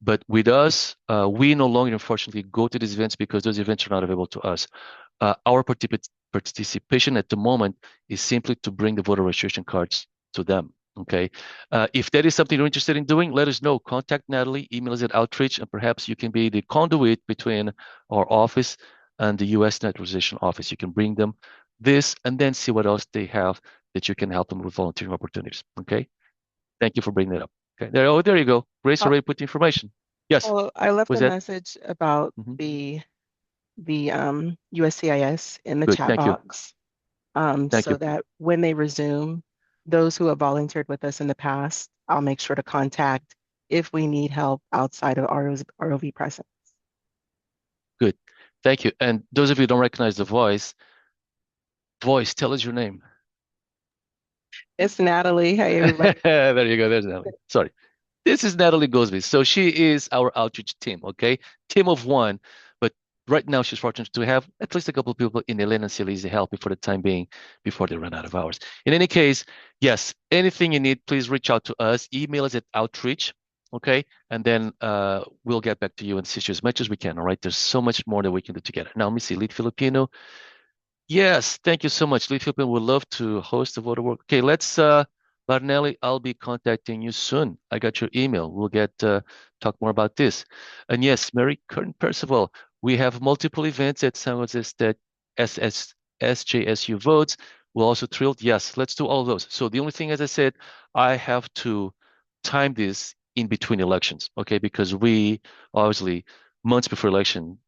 But with us, we no longer, unfortunately, go to these events because those events are not available to us. Our participation at the moment is simply to bring the voter registration cards to them. Okay. If that is something you're interested in doing, let us know. Contact Natalie, email us at outreach, and perhaps you can be the conduit between our office and the U.S. naturalization office. You can bring them this and then see what else they have that you can help them with volunteering opportunities. Okay. Thank you for bringing that up. Okay. There you go. Grace already put the information. Yes. Well, I left Was a that? message about Mhm. the USCIS in the Good. chat Thank you. box. Thank So you. that when they resume, those who have volunteered with us in the past, I'll make sure to contact if we need help outside of ROV presence. Good. Thank you. And those of you who don't recognize the voice, tell us your name. It's Natalie. Hey, everybody. There you go. There's Natalie. Sorry. This is Natalie Gosby. So she is our outreach team, okay? Team of one. But right now she's fortunate to have at least a couple of people in Elena and Silesia helping for the time being before they run out of hours. In any case, yes, anything you need, please reach out to us. Email us at outreach, okay? And then we'll get back to you and assist you as much as we can, all right? There's so much more that we can do together. Now, let me see, Lead Filipino. Yes, thank you so much. Lead Filipino would love to host the voter work. Okay, let's Barnelli, I'll be contacting you soon. I got your email. We'll get talk more about this. And yes, Mary Curtin Percival, we have multiple events at San Jose State SJSU votes. We're also thrilled. Yes, let's do all of those. So the only thing, as I said, I have to time this in between elections, okay? Because we obviously months before election,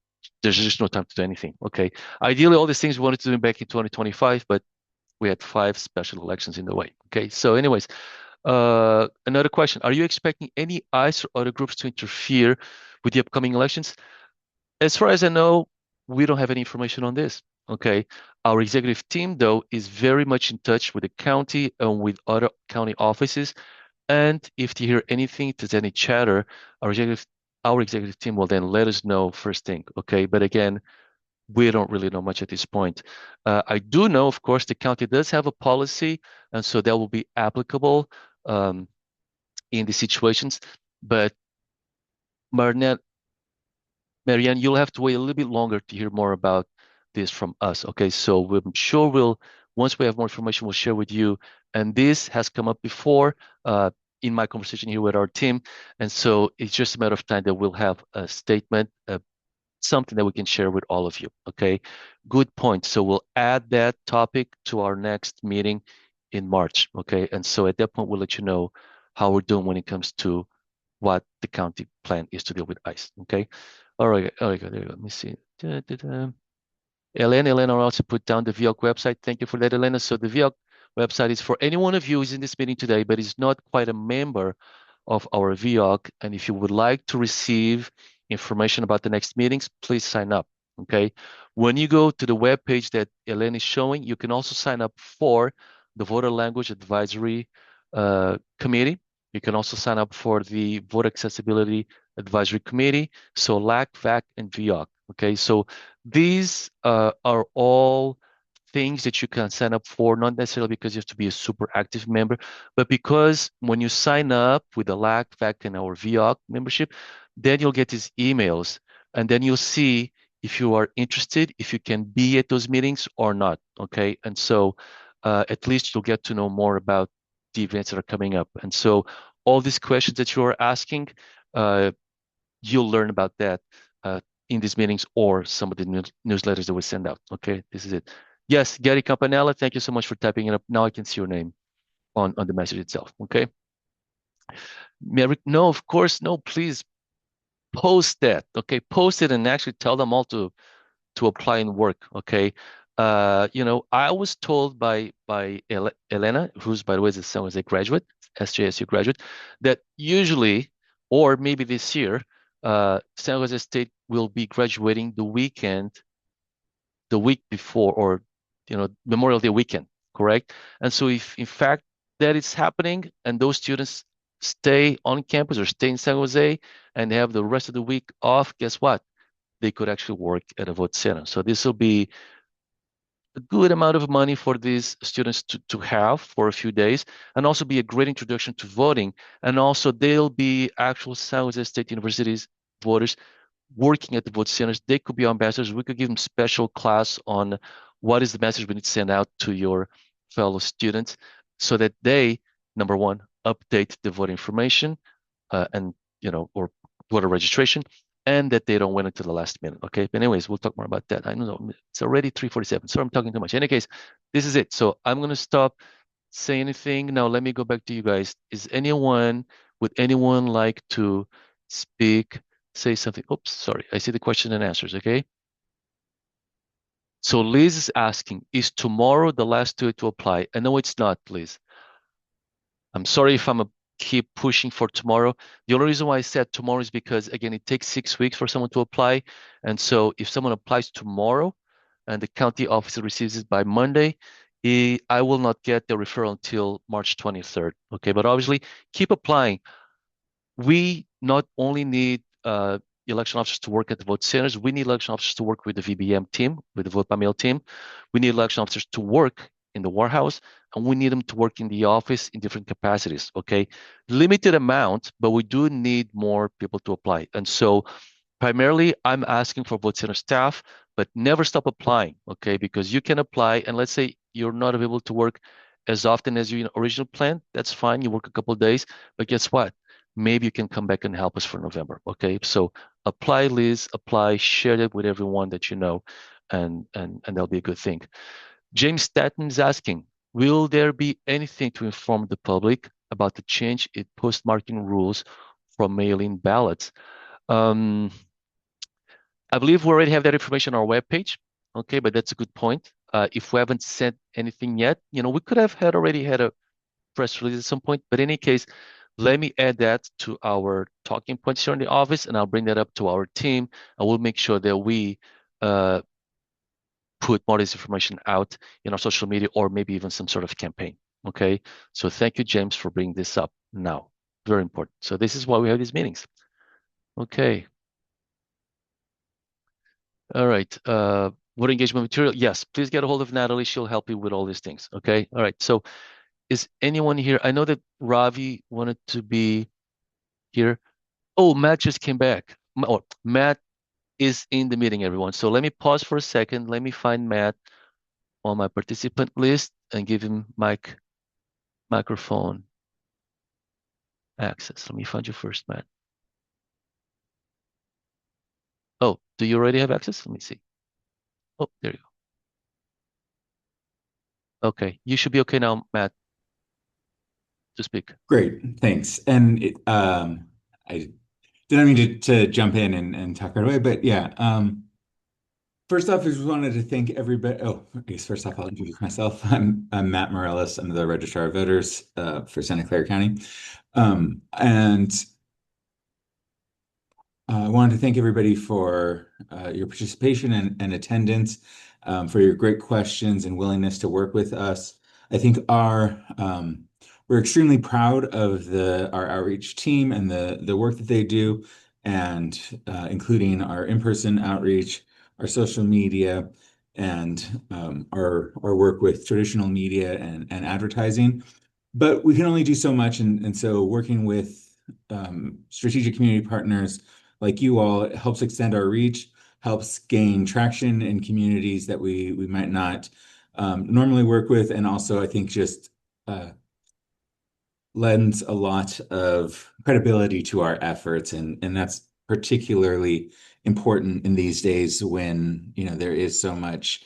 there's just no time to do anything, okay? Ideally, all these things we wanted to do back in 2025, but we had 5 special elections in the way. Okay. So anyways, another question. Are you expecting any ICE or other groups to interfere with the upcoming elections? As far as I know, we don't have any information on this. Okay. Our executive team, though, is very much in touch with the county and with other county offices. And if they hear anything, if there's any chatter, our executive team will then let us know first thing. Okay. But again, we don't really know much at this point. I do know, of course, the county does have a policy, and so that will be applicable in the situations. But Marianne, you'll have to wait a little bit longer to hear more about this from us. Okay, so I'm sure once we have more information, we'll share with you. And this has come up before in my conversation here with our team, and so it's just a matter of time that we'll have a statement, something that we can share with all of you. Okay, good point. So we'll add that topic to our next meeting in March. Okay, and so at that point we'll let you know how we're doing when it comes to what the county plan is to deal with ICE. Okay, all right, there you go. Let me see. Elena also put down the VEOC website. Thank you for that, Elena. So the VEOC website is for any one of you who's in this meeting today, but is not quite a member of our VEOC. And if you would like to receive information about the next meetings, please sign up. Okay. When you go to the web page that Elena is showing, you can also sign up for the Voter Language Advisory Committee. You can also sign up for the Voter Accessibility Advisory Committee. So LAC, VAC, and VEOC. Okay. So these are all things that you can sign up for, not necessarily because you have to be a super active member, but because when you sign up with the LAC, VAC, and our VEOC membership, then you'll get these emails, and then you'll see if you are interested, if you can be at those meetings or not, okay? And so at least you'll get to know more about the events that are coming up. And so all these questions that you are asking, you'll learn about that in these meetings or some of the newsletters that we send out, okay? This is it. Yes, Gary Campanella, thank you so much for typing it up. Now I can see your name on the message itself, okay? Mary, no, of course, no, please post that, okay? Post it and actually tell them all to apply and work, okay? I was told by Elena, who's, by the way, is a San Jose graduate, SJSU graduate, that usually, or maybe this year, San Jose State will be graduating the week before, or Memorial Day weekend, correct? And so if in fact that is happening and those students stay on campus or stay in San Jose and they have the rest of the week off, guess what? They could actually work at a vote center. So this will be a good amount of money for these students to have for a few days, and also be a great introduction to voting. And also they'll be actual San Jose State University's voters working at the vote centers. They could be ambassadors. We could give them special class on what is the message we need to send out to your fellow students so that they, number one, update the voter information and, or voter registration, and that they don't wait until the last minute. Okay. But anyways, we'll talk more about that. I don't know. It's already 3:47. So I'm talking too much. In any case, this is it. So I'm going to stop saying anything. Now, let me go back to you guys. Would anyone like to speak, say something? Oops, sorry. I see the question and answers. Okay. So Liz is asking, is tomorrow the last day to apply? I know it's not, Liz. I'm sorry if keep pushing for tomorrow. The only reason why I said tomorrow is because, again, it takes 6 weeks for someone to apply. And so if someone applies tomorrow and the county officer receives it by Monday, I will not get the referral until March 23rd. Okay, but obviously keep applying. We not only need election officers to work at the vote centers, we need election officers to work with the VBM team, with the vote by mail team. We need election officers to work in the warehouse, and we need them to work in the office in different capacities, okay? Limited amount, but we do need more people to apply. And so primarily I'm asking for vote center staff, but never stop applying, okay? Because you can apply, and let's say you're not able to work as often as you originally planned, that's fine. You work a couple of days, but guess what? Maybe you can come back and help us for November. Okay. So apply, Liz, apply, share it with everyone that you know, and that'll be a good thing. James Staton is asking, will there be anything to inform the public about the change in postmarking rules for mail-in ballots? I believe we already have that information on our webpage. Okay, but that's a good point. If we haven't sent anything yet, we could have already had a press release at some point. But in any case, let me add that to our talking points here in the office, and I'll bring that up to our team, and we'll make sure that we put more of this information out in our social media or maybe even some sort of campaign. Okay, so thank you, James, for bringing this up now. Very important. So this is why we have these meetings. Okay. All right. Voter engagement material. Yes, please get a hold of Natalie. She'll help you with all these things. Okay. All right. So is anyone here? I know that Ravi wanted to be here. Oh, Matt just came back. Oh, Matt is in the meeting, everyone. So let me pause for a second. Let me find Matt on my participant list and give him microphone access. Let me find you first, Matt. Oh, do you already have access? Let me see. Oh, there you go. Okay, you should be okay now, Matt, to speak. Great, thanks. And I didn't mean to jump in and talk right away, but yeah. First off, I just wanted to thank everybody. Oh, I guess first off, I'll introduce myself. I'm Matt Morales. I'm the Registrar of Voters for Santa Clara County. And I wanted to thank everybody for your participation and attendance, for your great questions and willingness to work with us. I think we're extremely proud of our outreach team and the work that they do, and including our in-person outreach, our social media, and our work with traditional media and advertising. But we can only do so much, and so working with strategic community partners like you all, it helps extend our reach, helps gain traction in communities that we might not normally work with, and also I think just lends a lot of credibility to our efforts, and that's particularly important in these days when there is so much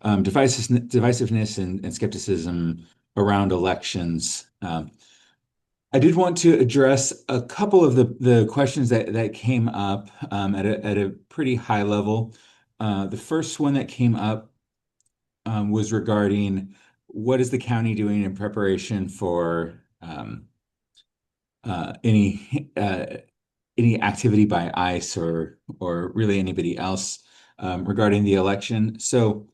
divisiveness and skepticism around elections. I did want to address a couple of the questions that came up at a pretty high level. The first one that came up was regarding what is the county doing in preparation for any activity by ICE or really anybody else regarding the election. So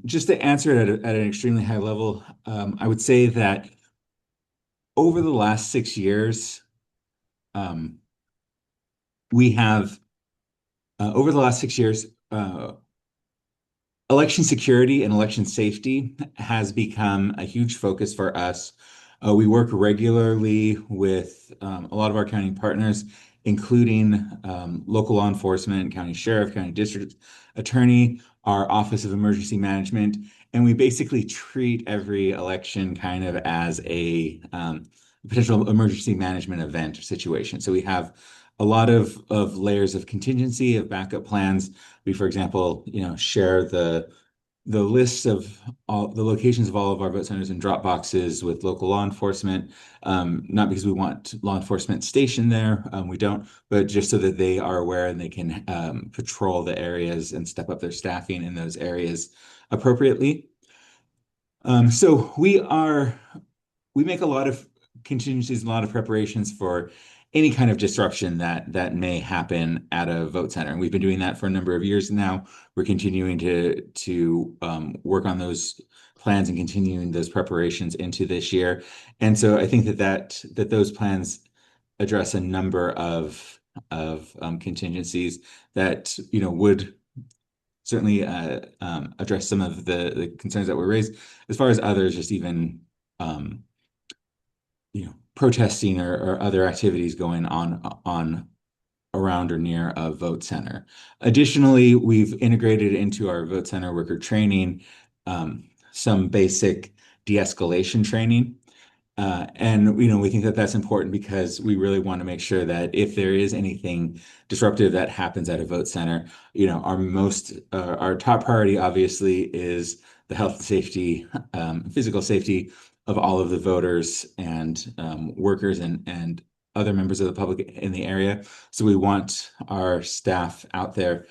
just to answer it at an extremely high level, I would say that over the last 6 years, election security and election safety has become a huge focus for us. We work regularly with a lot of our county partners, including local law enforcement, county sheriff, county district attorney, our Office of Emergency Management, and we basically treat every election kind of as a potential emergency management event or situation. So we have a lot of layers of contingency, of backup plans. We, for example, share the lists of all the locations of all of our vote centers in drop boxes with local law enforcement, not because we want law enforcement stationed there, we don't, but just so that they are aware and they can patrol the areas and step up their staffing in those areas appropriately. So we make a lot of contingencies, a lot of preparations for any kind of disruption that may happen at a vote center. And we've been doing that for a number of years now. We're continuing to work on those plans and continuing those preparations into this year. And so I think that those plans address a number of contingencies that would certainly address some of the concerns that were raised. As far as others, just even protesting or other activities going on around or near a vote center. Additionally, we've integrated into our vote center worker training some basic de-escalation training. And we think that that's important because we really want to make sure that if there is anything disruptive that happens at a vote center, our top priority obviously is the health and safety, physical safety of all of the voters and workers and other members of the public in the area. So we want our staff out there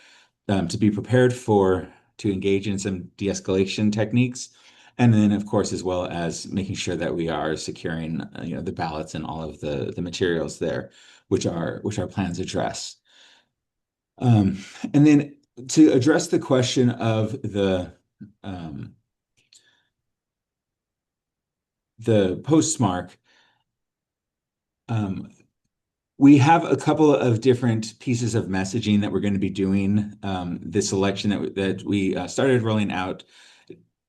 to be prepared to engage in some de-escalation techniques. And then, of course, as well as making sure that we are securing, the ballots and all of the materials there, which our plans address. And then to address the question of the postmark, we have a couple of different pieces of messaging that we're going to be doing this election that we started rolling out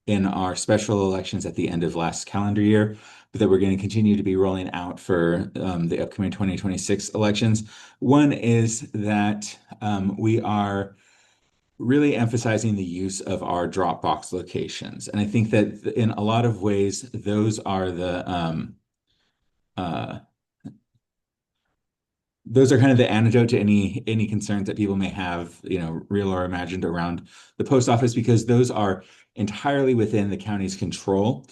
in our special elections at the end of last calendar year, but that we're going to continue to be rolling out for the upcoming 2026 elections. One is that we are really emphasizing the use of our drop box locations. And I think that in a lot of ways, those are kind of the antidote to any concerns that people may have, real or imagined, around the post office, because those are entirely within the county's control.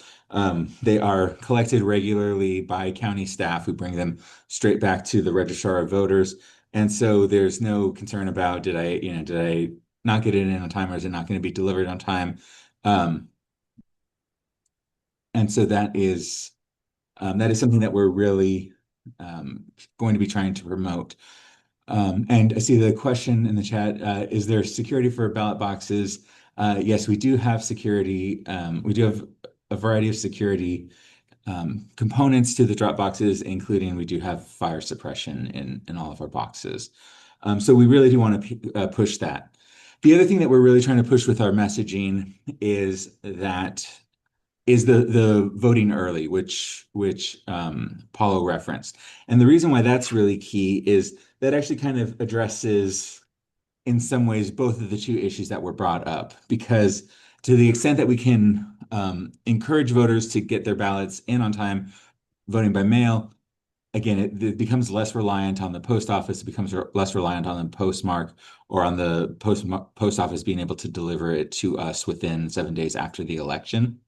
They are collected regularly by county staff who bring them straight back to the registrar of voters. And so there's no concern about did I not get it in on time, or is it not going to be delivered on time? And so that is something that we're really going to be trying to promote. And I see the question in the chat, is there security for ballot boxes? Yes, we do have security. We do have a variety of security components to the drop boxes, including we do have fire suppression in all of our boxes. So we really do want to push that. The other thing that we're really trying to push with our messaging is the voting early, which Paulo referenced. And the reason why that's really key is that actually kind of addresses, in some ways, both of the two issues that were brought up, because to the extent that we can encourage voters to get their ballots in on time, voting by mail, again, it becomes less reliant on the post office. It becomes less reliant on the postmark or on the post office being able to deliver it to us within 7 days after the election.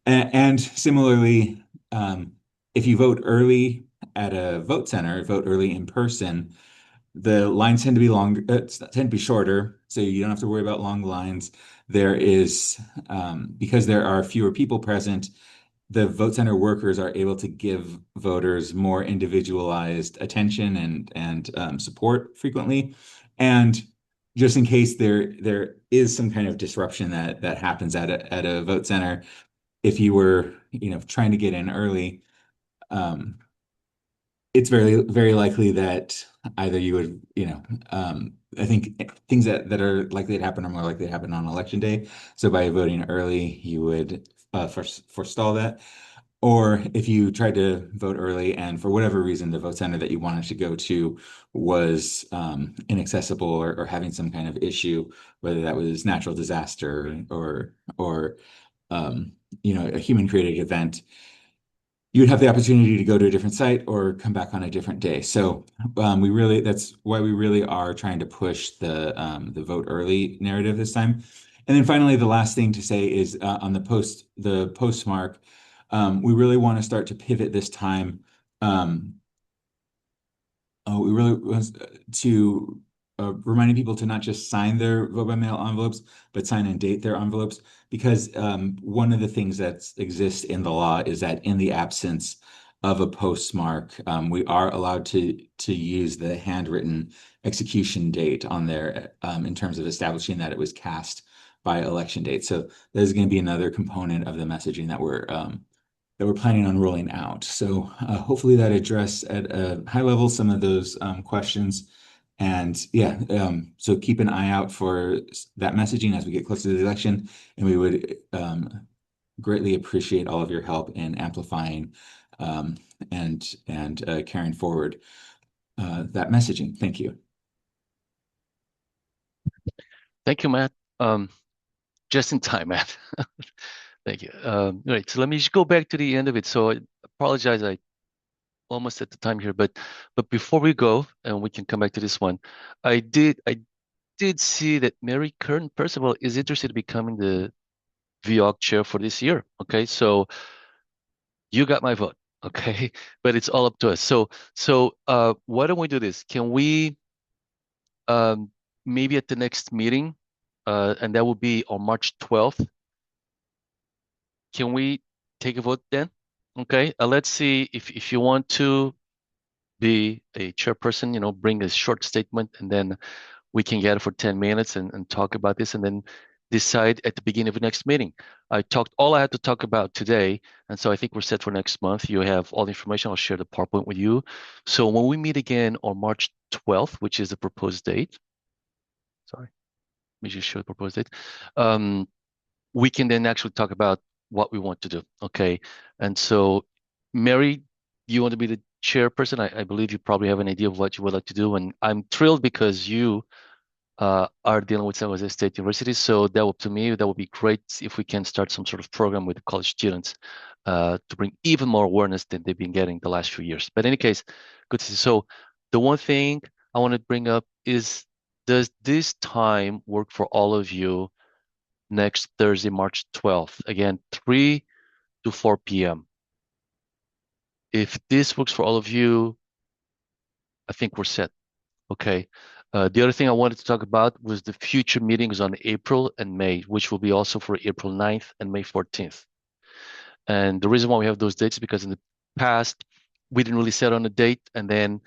And similarly, if you vote early at a vote center, vote early in person, the lines tend to be longer, tend to be shorter, so you don't have to worry about long lines. There is, because there are fewer people present, the vote center workers are able to give voters more individualized attention and support frequently. And just in case there is some kind of disruption that happens at a vote center, if you were, trying to get in early, it's very, very likely that either you would, I think things that are likely to happen are more likely to happen on election day. So by voting early, you would forestall that. Or if you tried to vote early and for whatever reason, the vote center that you wanted to go to was inaccessible or having some kind of issue, whether that was natural disaster or a human created event, you would have the opportunity to go to a different site or come back on a different day. So that's why we really are trying to push the vote early narrative this time. And then finally, the last thing to say is on the postmark, we really want to start to pivot this time. We really want to reminding people to not just sign their vote by mail envelopes, but sign and date their envelopes, because one of the things that exists in the law is that in the absence of a postmark, we are allowed to use the handwritten execution date on there in terms of establishing that it was cast by election date. So there's going to be another component of the messaging that we're planning on rolling out. So hopefully that addressed at a high level some of those questions. And yeah, so keep an eye out for that messaging as we get closer to the election, and we would greatly appreciate all of your help in amplifying and carrying forward that messaging. Thank you. Thank you, Matt. Just in time, Matt. Thank you. Right. So let me just go back to the end of it. So I apologize. I almost at the time here, but before we go, and we can come back to this one, I did see that Mary Kern Percival is interested in becoming the VEOC chair for this year. Okay, so you got my vote. Okay, but it's all up to us. So why don't we do this? Can we um maybe at the next meeting, and that will be on March 12th. Can we take a vote then? Okay, let's see if you want to be a chairperson, bring a short statement, and then we can get it for 10 minutes and talk about this, and then decide at the beginning of the next meeting. I talked all I had to talk about today, and so I think we're set for next month. You have all the information. I'll share the PowerPoint with you. So when we meet again on March 12th, which is the proposed date, sorry, let me just show the proposed date. We can then actually talk about what we want to do. Okay. And so, Mary, you want to be the chairperson? I believe you probably have an idea of what you would like to do. And I'm thrilled because you are dealing with San Jose State University. So to me, that would be great if we can start some sort of program with college students to bring even more awareness than they've been getting the last few years. But in any case, good to see. So the one thing I want to bring up is, does this time work for all of you next Thursday, March 12th? Again, 3 to 4 p.m. If this works for all of you, I think we're set. Okay. The other thing I wanted to talk about was the future meetings on April and May, which will be also for April 9th and May 14th. And the reason why we have those dates is because in the past, we didn't really set on a date, and then,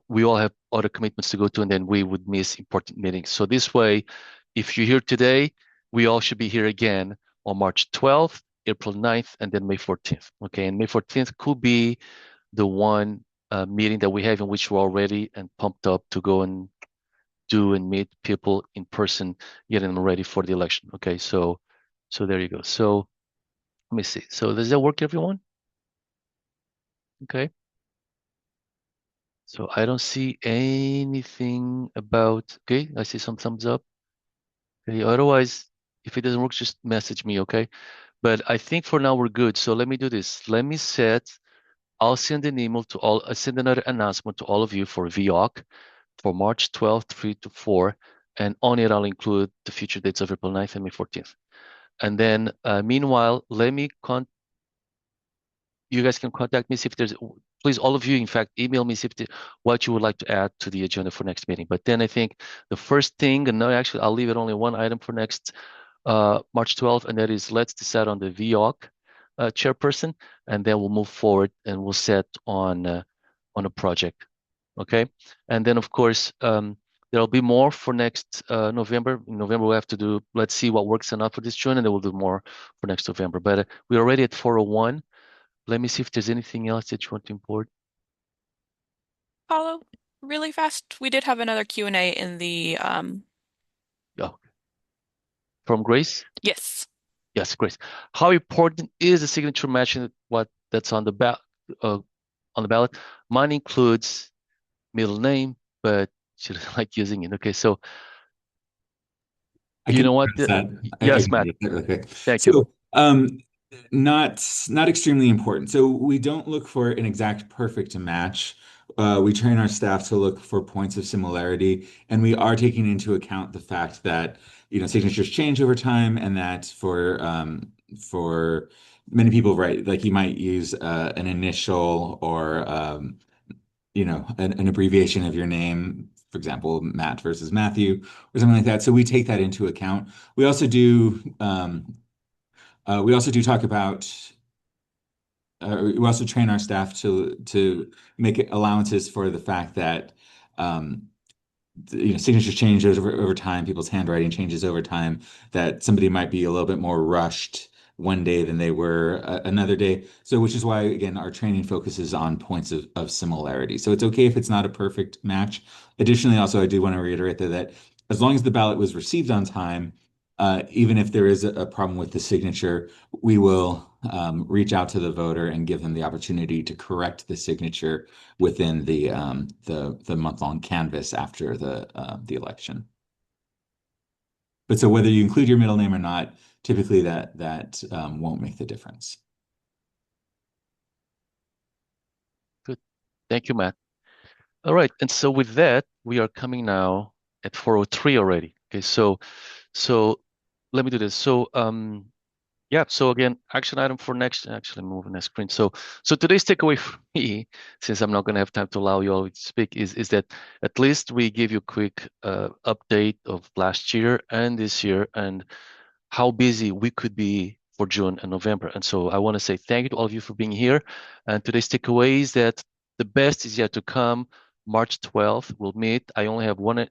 we all have other commitments to go to, and then we would miss important meetings. So this way, if you're here today, we all should be here again on March 12th, April 9th, and then May 14th. Okay, and May 14th could be the one meeting that we have in which we're all ready and pumped up to go and do and meet people in person, getting them ready for the election. Okay, so there you go. So let me see. So does that work, everyone? Okay. So I don't see anything about, okay, I see some thumbs up. Okay, otherwise, if it doesn't work, just message me, okay? But I think for now we're good. So let me do this. I'll send an email to I'll send another announcement to all of you for VEOC for March 12th, 3 to 4. And on it, I'll include the future dates of April 9th and May 14th. And then meanwhile, you guys can contact me, see if there's, please, all of you, in fact, email me, see if what you would like to add to the agenda for next meeting. But then I think the first thing, and no, actually, I'll leave it only one item for next March 12th, and that is, let's decide on the VEOC chairperson, and then we'll move forward and we'll set on a project. Okay. And then, of course, there'll be more for next November. In November, we'll have to do, let's see what works enough for this June, and then we'll do more for next November. But we're already at 4:01. Let me see if there's anything else that you want to import. Paulo, really fast, we did have another Q&A in the Oh, from Grace? yes. Yes, Grace. How important is the signature matching that's on the ballot? Mine includes middle name, but she doesn't like using it. Okay, so I you can know what? address that. Yes, I can Matt. address that really quick. Thank you. So, not extremely important. So we don't look for an exact perfect match. We train our staff to look for points of similarity, and we are taking into account the fact that signatures change over time, and that for many people, right, like you might use an initial or an abbreviation of your name, for example, Matt versus Matthew or something like that. So we take that into account. We also do talk about. We also train our staff to make allowances for the fact that signatures change over time, people's handwriting changes over time, that somebody might be a little bit more rushed one day than they were another day. So which is why, again, our training focuses on points of similarity. So it's okay if it's not a perfect match. Additionally, also, I do want to reiterate that as long as the ballot was received on time, even if there is a problem with the signature, we will reach out to the voter and give them the opportunity to correct the signature within the month-long canvass after the election. But so whether you include your middle name or not, typically that won't make the difference. Good. Thank you, Matt. All right. And so with that, we are coming now at 4:03 already. Okay. So let me do this. So, yeah. So again, action item for next, actually moving the screen. So today's takeaway for me, since I'm not going to have time to allow you all to speak, is that at least we give you a quick update of last year and this year and how busy we could be for June and November. And so I want to say thank you to all of you for being here. And today's takeaway is that the best is yet to come. March 12th, we'll meet. I only have one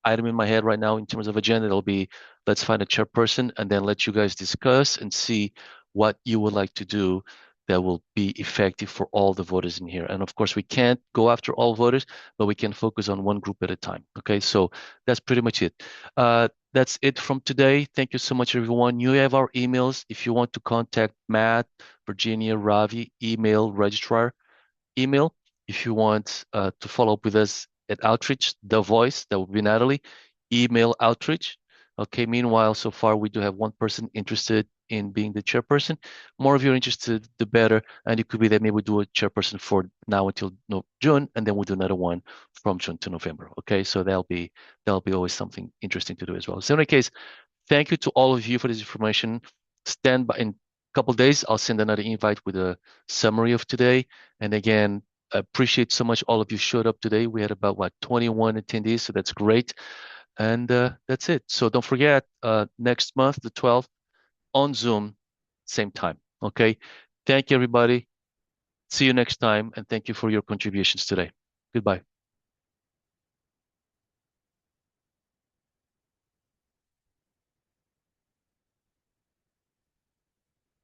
item in my head right now in terms of agenda. It'll be let's find a chairperson and then let you guys discuss and see what you would like to do that will be effective for all the voters in here. And of course, we can't go after all voters, but we can focus on one group at a time. Okay, so that's pretty much it. That's it from today. Thank you so much, everyone. You have our emails. If you want to contact Matt, Virginia, Ravi, email registrar, email. If you want to follow up with us at Outreach, the voice, that would be Natalie, email Outreach. Okay, meanwhile, so far we do have one person interested in being the chairperson. More of you are interested, the better. And it could be that maybe we do a chairperson for now until June, and then we'll do another one from June to November. Okay, so that'll be always something interesting to do as well. So in any case, thank you to all of you for this information. Stand by in a couple of days. I'll send another invite with a summary of today. And again, I appreciate so much all of you showed up today. We had about 21 attendees, so that's great. And that's it. So don't forget, next month, the 12th, on Zoom, same time. Okay. Thank you, everybody. See you next time, and thank you for your contributions today. Goodbye.